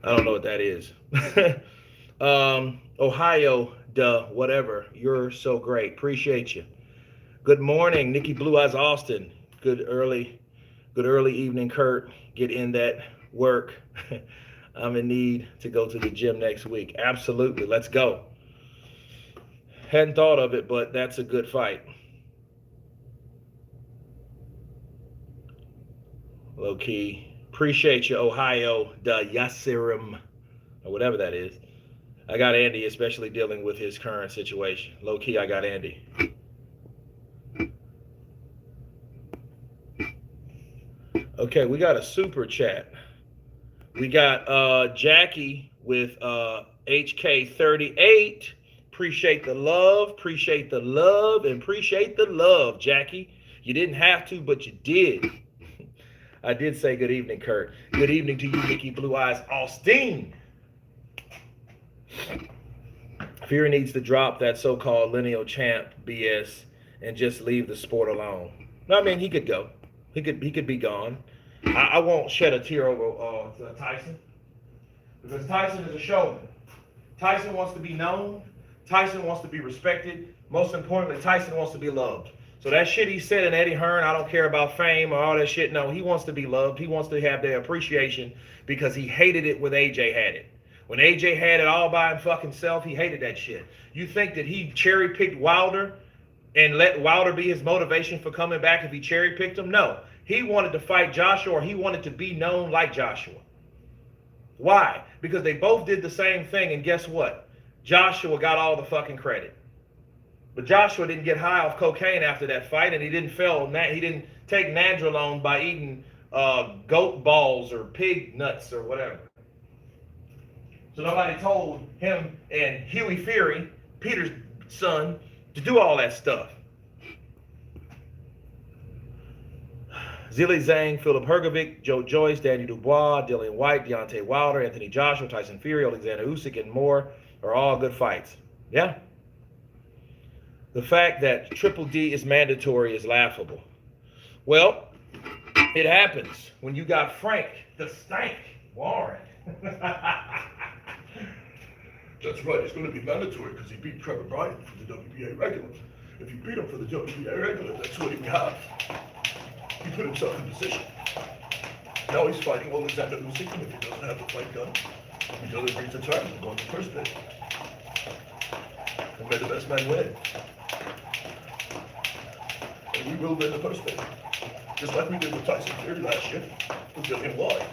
I don't know what that is. Ohio, whatever. You're so great. Appreciate you. Good morning, Nikki Blue Eyes Austin. Good early evening, Kurt. Get in that work. I'm in need to go to the gym next week. Absolutely. Let's go. Hadn't thought of it, but that's a good fight. Low key. Appreciate you, Ohio, Yasirim, or whatever that is. I got Andy, especially dealing with his current situation. Low key, I got Andy. Okay, we got a super chat. We got Jackie with HK38. Appreciate the love, and appreciate the love, Jackie. You didn't have to, but you did. I did say good evening, Kurt. Good evening to you, Nikki Blue Eyes Austin. Fury needs to drop that so-called lineal champ BS and just leave the sport alone. No, I mean, he could go. He could be gone. I won't shed a tear over Tyson, because Tyson is a showman. Tyson wants to be known. Tyson wants to be respected. Most importantly, Tyson wants to be loved. So that shit he said in Eddie Hearn, I don't care about fame or all that shit. No, he wants to be loved. He wants to have their appreciation because he hated it when AJ had it. When AJ had it all by himself, he hated that shit. You think that he cherry-picked Wilder and let Wilder be his motivation for coming back if he cherry-picked him? No. He wanted to fight Joshua, or he wanted to be known like Joshua. Why? Because they both did the same thing, and guess what? Joshua got all the fucking credit. But Joshua didn't get high off cocaine after that fight, and he didn't take nandrolone by eating goat balls or pig nuts or whatever. So nobody told him and Huey Fury, Peter's son, to do all that stuff. Zilly Zhang, Philip Hergovic, Joe Joyce, Danny Dubois, Dillian White, Deontay Wilder, Anthony Joshua, Tyson Fury, Alexander Usyk, and more are all good fights. Yeah. The fact that Triple D is mandatory is laughable. Well, it happens when you got Frank the Stank Warren. That's right, it's going to be mandatory because he beat Trevor Bryan for the WBA regular. If you beat him for the WBA regular, that's what he would have. He put himself in position. Now he's fighting Alexander Usyk, and if he doesn't have the fight done, he doesn't agree to terms and go on the first bid. And may the best man win. And we will win the first bid. Just like we did with Tyson Fury last year with Dillian White.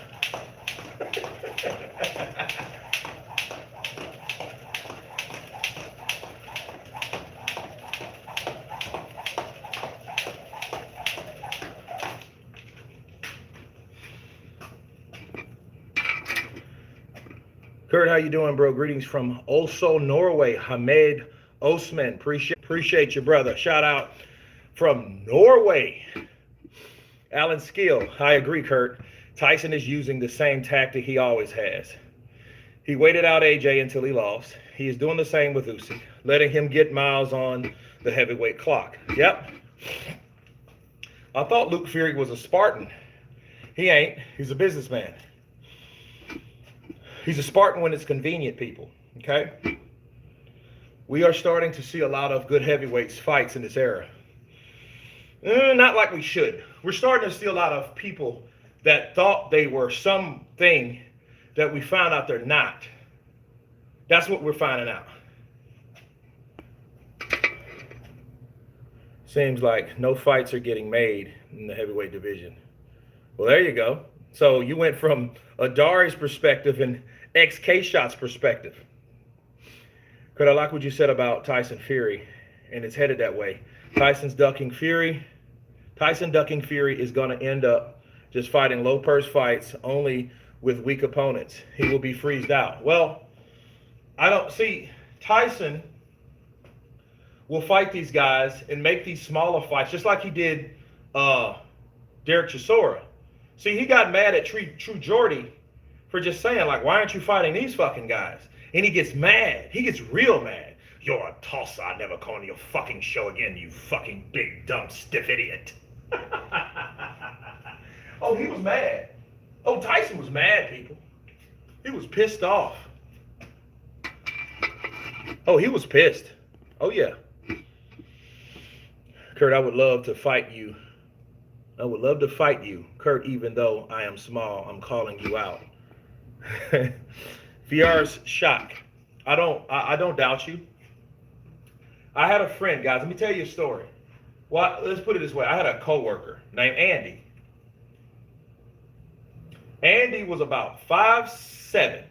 Kurt, how you doing, bro? Greetings from Oslo, Norway. Hamed Osman, appreciate you, brother. Shout out from Norway. Alan Skill, I agree, Kurt. Tyson is using the same tactic he always has. He waited out AJ until he lost. He is doing the same with Usyk, letting him get miles on the heavyweight clock. Yep. I thought Luke Fury was a Spartan. He ain't. He's a businessman. He's a Spartan when it's convenient, people, okay? We are starting to see a lot of good heavyweights fights in this era. Not like we should. We're starting to see a lot of people that thought they were something that we found out they're not. That's what we're finding out. Seems like no fights are getting made in the heavyweight division. Well, there you go. So you went from Adari's perspective and XK-Shot's perspective. Kurt, I like what you said about Tyson Fury, and it's headed that way. Tyson ducking Fury is going to end up just fighting low purse fights only with weak opponents. He will be freezed out. Well, I don't see Tyson will fight these guys and make these smaller fights, just like he did Derek Chisora. See, he got mad at True Jordy for just saying, like, why aren't you fighting these fucking guys? And he gets mad. He gets real mad. You're a tosser. I never call on your fucking show again, you fucking big, dumb, stiff idiot. Oh, he was mad. Oh, Tyson was mad, people. He was pissed off. Oh, he was pissed. Oh, yeah. Kurt, I would love to fight you. I would love to fight you. Kurt, even though I am small, I'm calling you out. VR's shock. I don't doubt you. I had a friend, guys. Let me tell you a story. Well, let's put it this way. I had a coworker named Andy. Andy was about 5'7",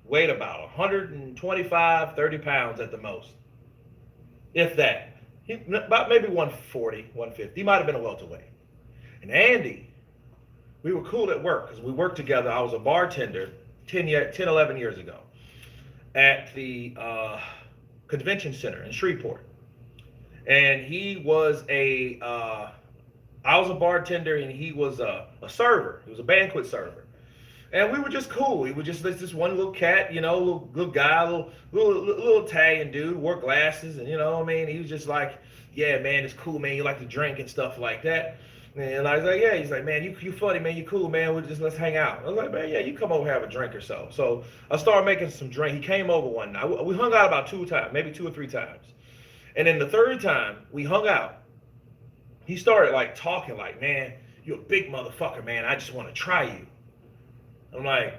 weighed about 125, 30 pounds at the most. If that. He, about maybe 140, 150. He might have been a welterweight. And Andy, we were cool at work because we worked together. I was a bartender 10, 11 years ago at the convention center in Shreveport. And he was I was a bartender and he was a server. He was a banquet server. And we were just cool. He was just this one little cat, you know, little guy, little Italian dude, wore glasses, and you know what I mean? He was just like, yeah, man, it's cool, man. You like to drink and stuff like that. And I was like, yeah. He's like, man, you funny, man. You cool, man. Let's hang out. I was like, man, yeah, you come over have a drink or so. So I started making some drink. He came over one night. We hung out about 2 times, maybe 2 or 3 times. And then the 3rd time we hung out, he started like talking like, man, you're a big motherfucker, man. I just want to try you. I'm like,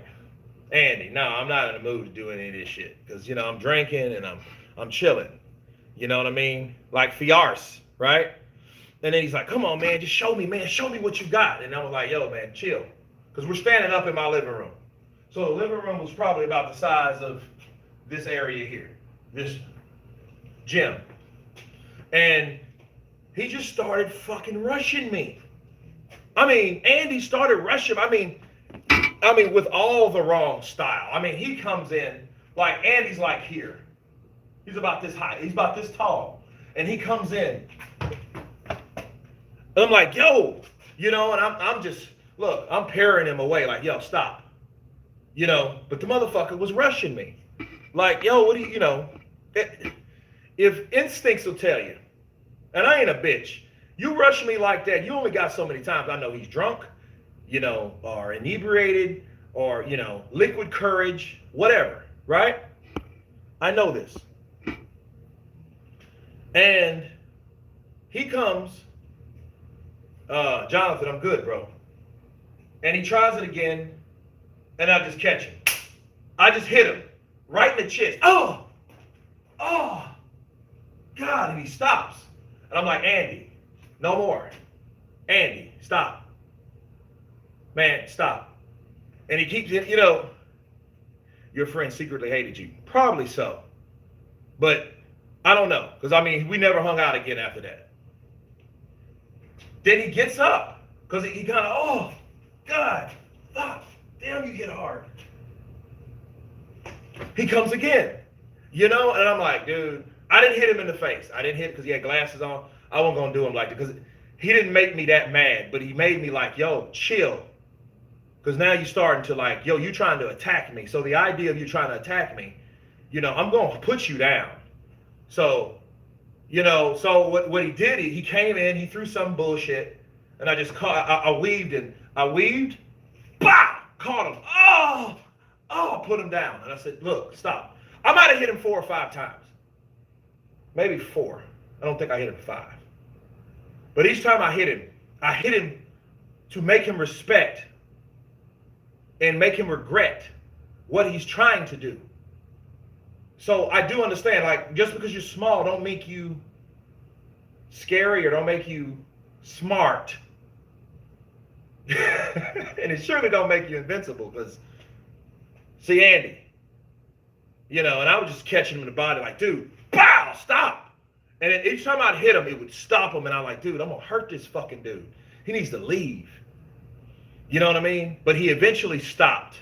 Andy, no, I'm not in the mood to do any of this shit. Because, you know, I'm drinking and I'm chilling. You know what I mean? Like Fiarce, right? And then he's like, come on, man, just show me, man. Show me what you got. And I was like, yo, man, chill. Because we're standing up in my living room. So the living room was probably about the size of this area here. This gym. And he just started fucking rushing me. I mean, Andy started rushing. I mean, with all the wrong style. I mean, he comes in like Andy's like here. He's about this high. He's about this tall. And he comes in. And I'm like, yo, you know, and I'm just, look, I'm parrying him away like, yo, stop. You know, but the motherfucker was rushing me. Like, yo, what do you know, if instincts will tell you, and I ain't a bitch, you rush me like that, you only got so many times. I know he's drunk, you know, or inebriated, or, you know, liquid courage, whatever, right? I know this. And he comes, Jonathan, I'm good, bro. And he tries it again, and I just catch him. I just hit him right in the chest. Oh, God, and he stops. And I'm like, Andy, no more. Andy, stop. Man, stop. And he keeps, you know, your friend secretly hated you. Probably so. But I don't know. Because, I mean, we never hung out again after that. Then he gets up. Because he kind of, oh, God, fuck, damn, you hit hard. He comes again. You know, and I'm like, dude, I didn't hit him in the face. I didn't hit because he had glasses on. I wasn't going to do him like that. Because he didn't make me that mad. But he made me like, yo, chill. Because now you're starting to like, yo, you're trying to attack me. So the idea of you trying to attack me, you know, I'm going to put you down. So, you know, so what he did, he came in, he threw some bullshit, and I just caught, I weaved, bah, caught him, put him down. And I said, look, stop. I might have hit him 4 or 5 times. Maybe 4. I don't think I hit him 5. But each time I hit him to make him respect and make him regret what he's trying to do. So I do understand, like, just because you're small don't make you scary or don't make you smart. And it surely don't make you invincible, because, see, Andy, you know, and I was just catching him in the body like, dude, pow, stop. And then each time I'd hit him, it would stop him, and I'm like, dude, I'm going to hurt this fucking dude. He needs to leave. You know what I mean? But he eventually stopped.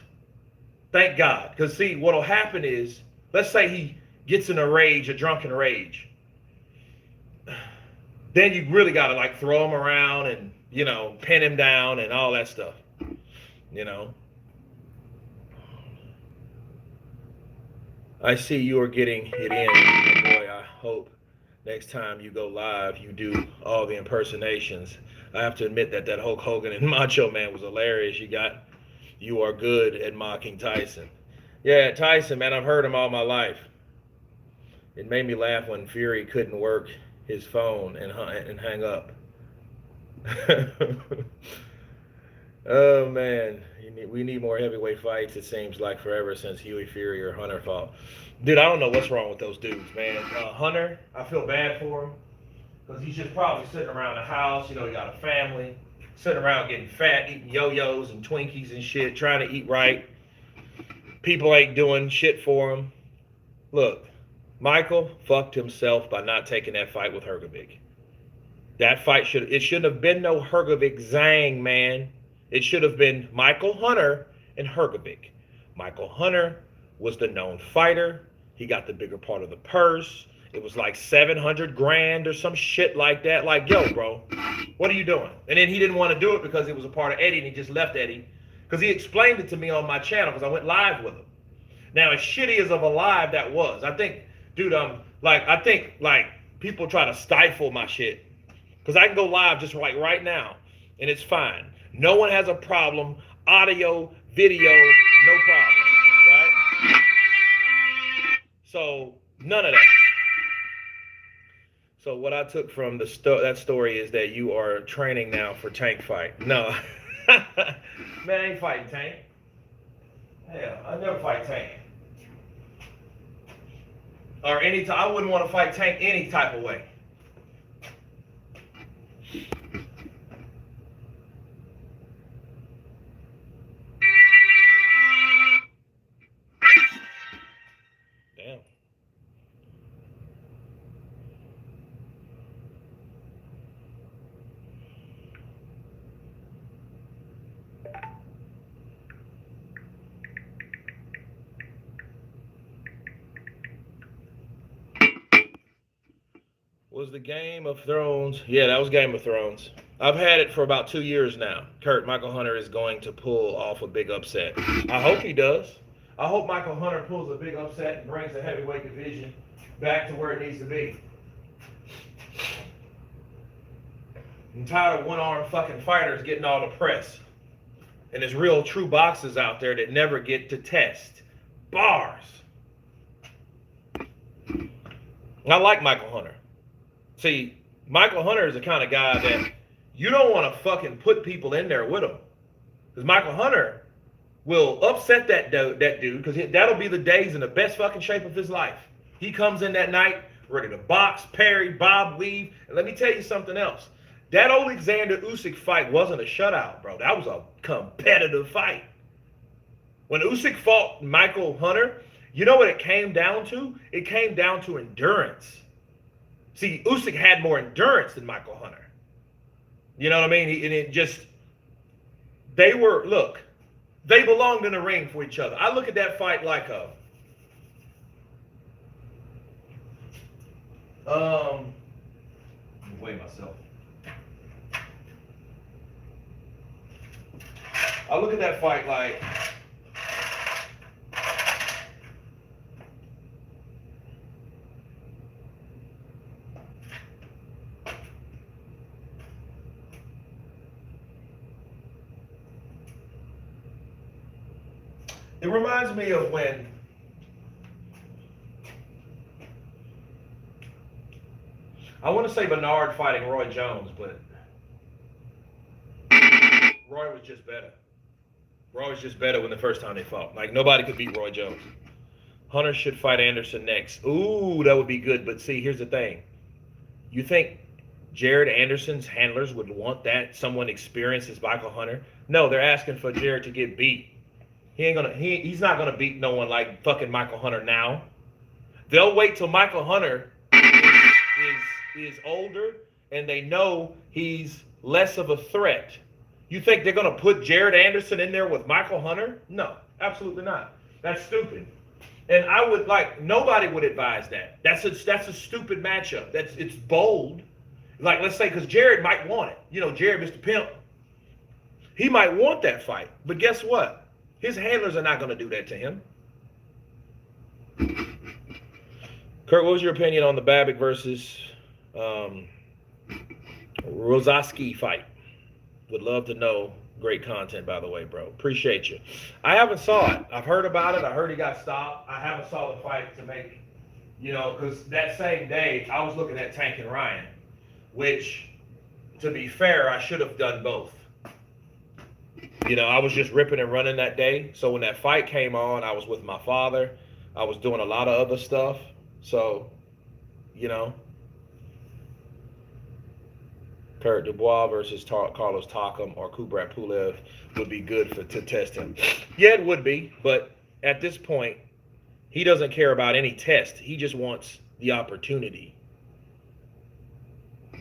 Thank God. Because, see, what will happen is, let's say he gets in a rage, a drunken rage. then you really got to like throw him around and, you know, pin him down and all that stuff, you know. I see you are getting it in. Oh boy, I hope next time you go live, you do all the impersonations. I have to admit that that Hulk Hogan and Macho Man was hilarious. You are good at mocking Tyson. Yeah, Tyson, man, I've heard him all my life. It made me laugh when Fury couldn't work his phone and hang up. Oh man, we need more heavyweight fights. It seems like forever since Huey Fury or Hunter fought. Dude, I don't know what's wrong with those dudes, man. Hunter, I feel bad for him because he's just probably sitting around the house. You know, he got a family, sitting around getting fat, eating yo-yos and Twinkies and shit, trying to eat right. People ain't doing shit for him. Look, Michael fucked himself by not taking that fight with Hrgovic. That fight shouldn't have been no Hrgovic Zhang, man. It should have been Michael Hunter and Hrgovic. Michael Hunter was the known fighter. He got the bigger part of the purse. It was like 700 grand or some shit like that. Like, yo, bro, what are you doing? And then he didn't want to do it because it was a part of Eddie, and he just left Eddie. Because he explained it to me on my channel because I went live with him. Now, as shitty as of a live that was, I think, dude, I think people try to stifle my shit. Because I can go live just like right now, and it's fine. No one has a problem. Audio, video, no problem, right? So none of that. So what I took from that story is that you are training now for Tank fight. No, man, I ain't fighting Tank. Hell, I never fight Tank. Or I wouldn't want to fight Tank any type of way. Damn. Was the Game of Thrones? Yeah, that was Game of Thrones. I've had it for about 2 years now. Kurt, Michael Hunter is going to pull off a big upset. I hope he does. I hope Michael Hunter pulls a big upset and brings the heavyweight division back to where it needs to be. I'm tired of one-armed fucking fighters getting all the press. And there's real true boxers out there that never get to test. Bars. I like Michael Hunter. See, Michael Hunter is the kind of guy that you don't want to fucking put people in there with him. Because Michael Hunter will upset that dude because that'll be the days in the best fucking shape of his life. He comes in that night ready to box, parry, bob, weave. And let me tell you something else. That Alexander Usyk fight wasn't a shutout, bro. That was a competitive fight. When Usyk fought Michael Hunter, you know what it came down to? It came down to endurance. See, Usyk had more endurance than Michael Hunter. You know what I mean? They belonged in the ring for each other. I look at that fight like let me weigh myself. I look at that fight like it reminds me of when I want to say Bernard fighting Roy Jones, but Roy was just better. Roy was just better when the first time they fought. Like, nobody could beat Roy Jones. Hunter should fight Anderson next. Ooh, that would be good. But see, here's the thing. You think Jared Anderson's handlers would want that? Someone experienced as Michael Hunter? No, they're asking for Jared to get beat. He's not gonna beat no one like fucking Michael Hunter now. They'll wait till Michael Hunter is older and they know he's less of a threat. You think they're gonna put Jared Anderson in there with Michael Hunter? No, absolutely not. That's stupid. And I would nobody would advise that. That's a stupid matchup. It's bold. Like, let's say, because Jared might want it. You know, Jared, Mr. Pimp, he might want that fight. But guess what? His handlers are not going to do that to him. Kurt, what was your opinion on the Babbitt versus Rosowski fight? Would love to know. Great content, by the way, bro. Appreciate you. I haven't saw it. I've heard about it. I heard he got stopped. I haven't saw the fight to make, you know, because that same day I was looking at Tank and Ryan, which, to be fair, I should have done both. You know, I was just ripping and running that day. So when that fight came on, I was with my father. I was doing a lot of other stuff. So, you know. Kurt Dubois versus Carlos Takam or Kubrat Pulev would be good to test him. Yeah, it would be. But at this point, he doesn't care about any test. He just wants the opportunity.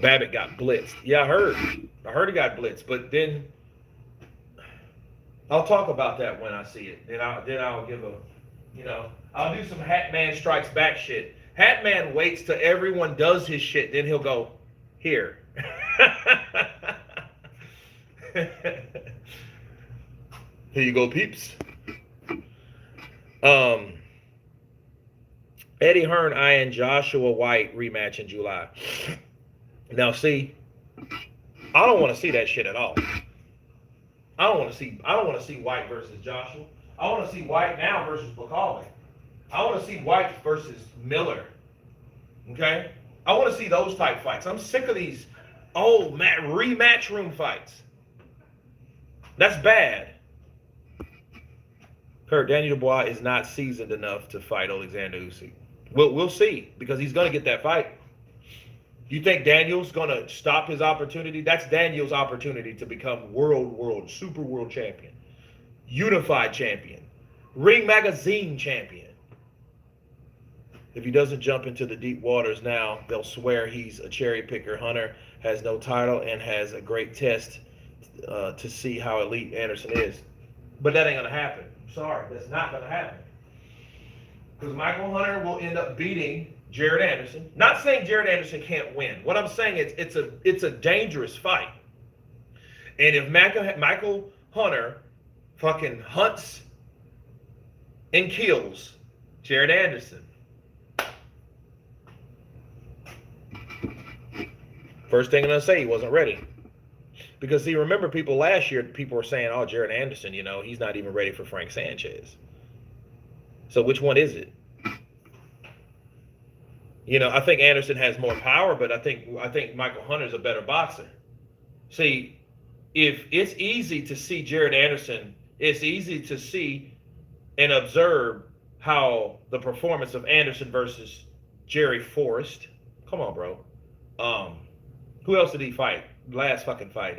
Babbitt got blitzed. Yeah, I heard he got blitzed. But then I'll talk about that when I see it. Then I'll give a, you know, I'll do some Hatman strikes back shit. Hatman waits till everyone does his shit, then he'll go, here. Here you go, peeps. Eddie Hearn eyeing Joshua White rematch in July. Now, see, I don't want to see that shit at all. I don't want to see White versus Joshua. I want to see White now versus McCauley. I want to see White versus Miller. Okay? I want to see those type fights. I'm sick of these rematch room fights. That's bad. Kurt, Daniel Dubois is not seasoned enough to fight Alexander Usyk. We'll see, because he's going to get that fight. You think Daniel's going to stop his opportunity? That's Daniel's opportunity to become super world champion, unified champion, Ring Magazine champion. If he doesn't jump into the deep waters now, they'll swear he's a cherry picker. Hunter has no title and has a great test to see how elite Anderson is. But that ain't going to happen. Sorry, that's not going to happen. Because Michael Hunter will end up beating Jared Anderson. Not saying Jared Anderson can't win. What I'm saying is it's a dangerous fight. And if Michael Hunter fucking hunts and kills Jared Anderson, first thing I'm going to say, he wasn't ready. Because, see, remember people last year, people were saying, oh, Jared Anderson, you know, he's not even ready for Frank Sanchez. So which one is it? You know, I think Anderson has more power, but I think Michael Hunter's a better boxer. See, if it's easy to see Jared Anderson, it's easy to see and observe how the performance of Anderson versus Jerry Forrest. Come on, bro. Who else did he fight? Last fucking fight.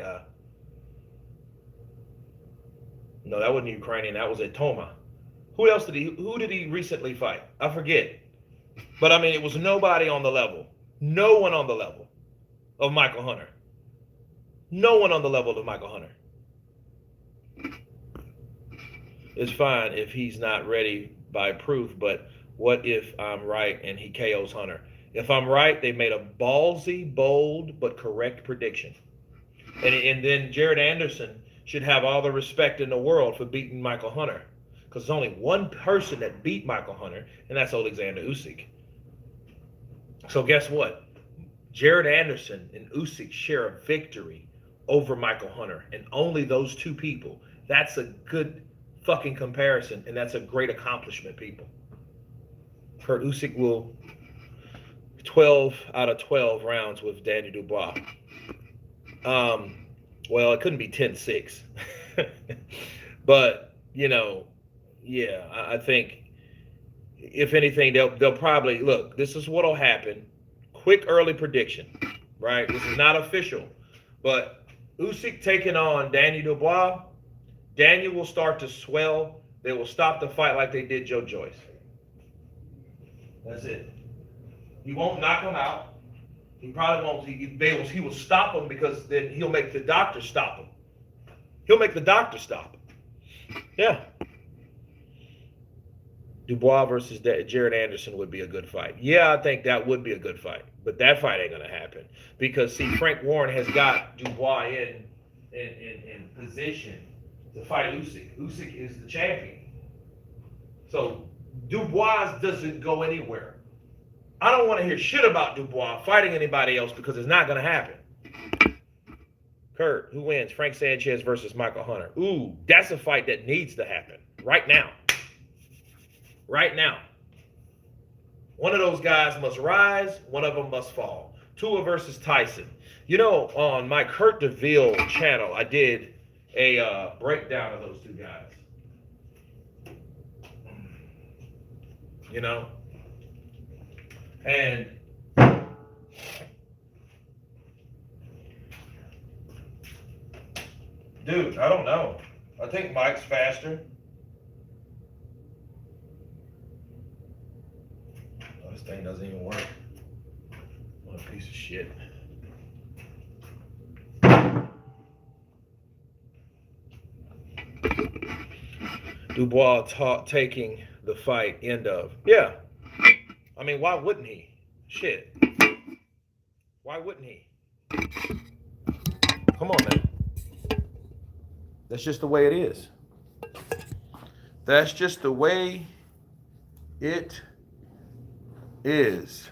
No, that wasn't Ukrainian. That was at Toma. Who did he recently fight? I forget. But I mean, it was nobody on the level. No one on the level of Michael Hunter. No one on the level of Michael Hunter. It's fine if he's not ready by proof, but what if I'm right and he KOs Hunter? If I'm right, they made a ballsy, bold, but correct prediction. And then Jared Anderson should have all the respect in the world for beating Michael Hunter. Because there's only one person that beat Michael Hunter, and that's Alexander Usyk. So guess what? Jared Anderson and Usyk share a victory over Michael Hunter, and only those two people. That's a good fucking comparison, and that's a great accomplishment, people. Kurt Usyk will 12 out of 12 rounds with Daniel Dubois. Well, it couldn't be 10-6. But, you know, yeah, I think if anything, they'll probably, look, this is what'll happen. Quick early prediction, right? This is not official. But Usyk taking on Daniel Dubois, Daniel will start to swell. They will stop the fight like they did Joe Joyce. That's it. He won't knock him out. He probably won't. He will stop him, because then he'll make the doctor stop him. He'll make the doctor stop him. Yeah. Dubois versus Jared Anderson would be a good fight. Yeah, I think that would be a good fight, but that fight ain't gonna happen because see, Frank Warren has got Dubois in position to fight Usyk. Usyk is the champion, so Dubois doesn't go anywhere. I don't want to hear shit about Dubois fighting anybody else because it's not gonna happen. Kurt, who wins? Frank Sanchez versus Michael Hunter. Ooh, that's a fight that needs to happen right now. Right now. One of those guys must rise, one of them must fall. Tua versus Tyson. You know, on my Kurt DeVille channel, I did a breakdown of those two guys. You know? And dude, I don't know. I think Mike's faster. Oh, this thing doesn't even work. What a piece of shit. Dubois taking the fight, end of. Yeah. I mean, why wouldn't he? Shit. Why wouldn't he? Come on, man. That's just the way it is. That's just the way it is.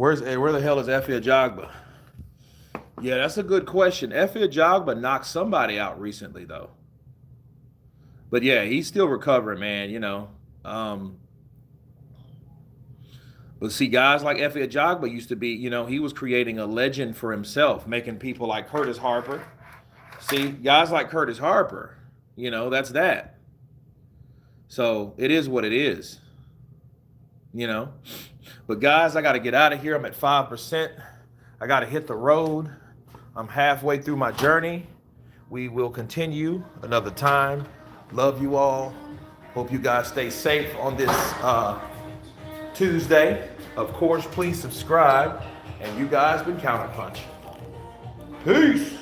Where the hell is Efe Ajagba? Yeah, that's a good question. Efe Ajagba knocked somebody out recently, though. But yeah, he's still recovering, man, you know. But see, guys like Efe Ajagba used to be, you know, he was creating a legend for himself, making people like Curtis Harper. See, guys like Curtis Harper, you know, that's that. So it is what it is, you know. But guys, I got to get out of here. I'm at 5%. I got to hit the road. I'm halfway through my journey. We will continue another time. Love you all. Hope you guys stay safe on this Tuesday. Of course, please subscribe. And you guys been Counterpunch. Peace.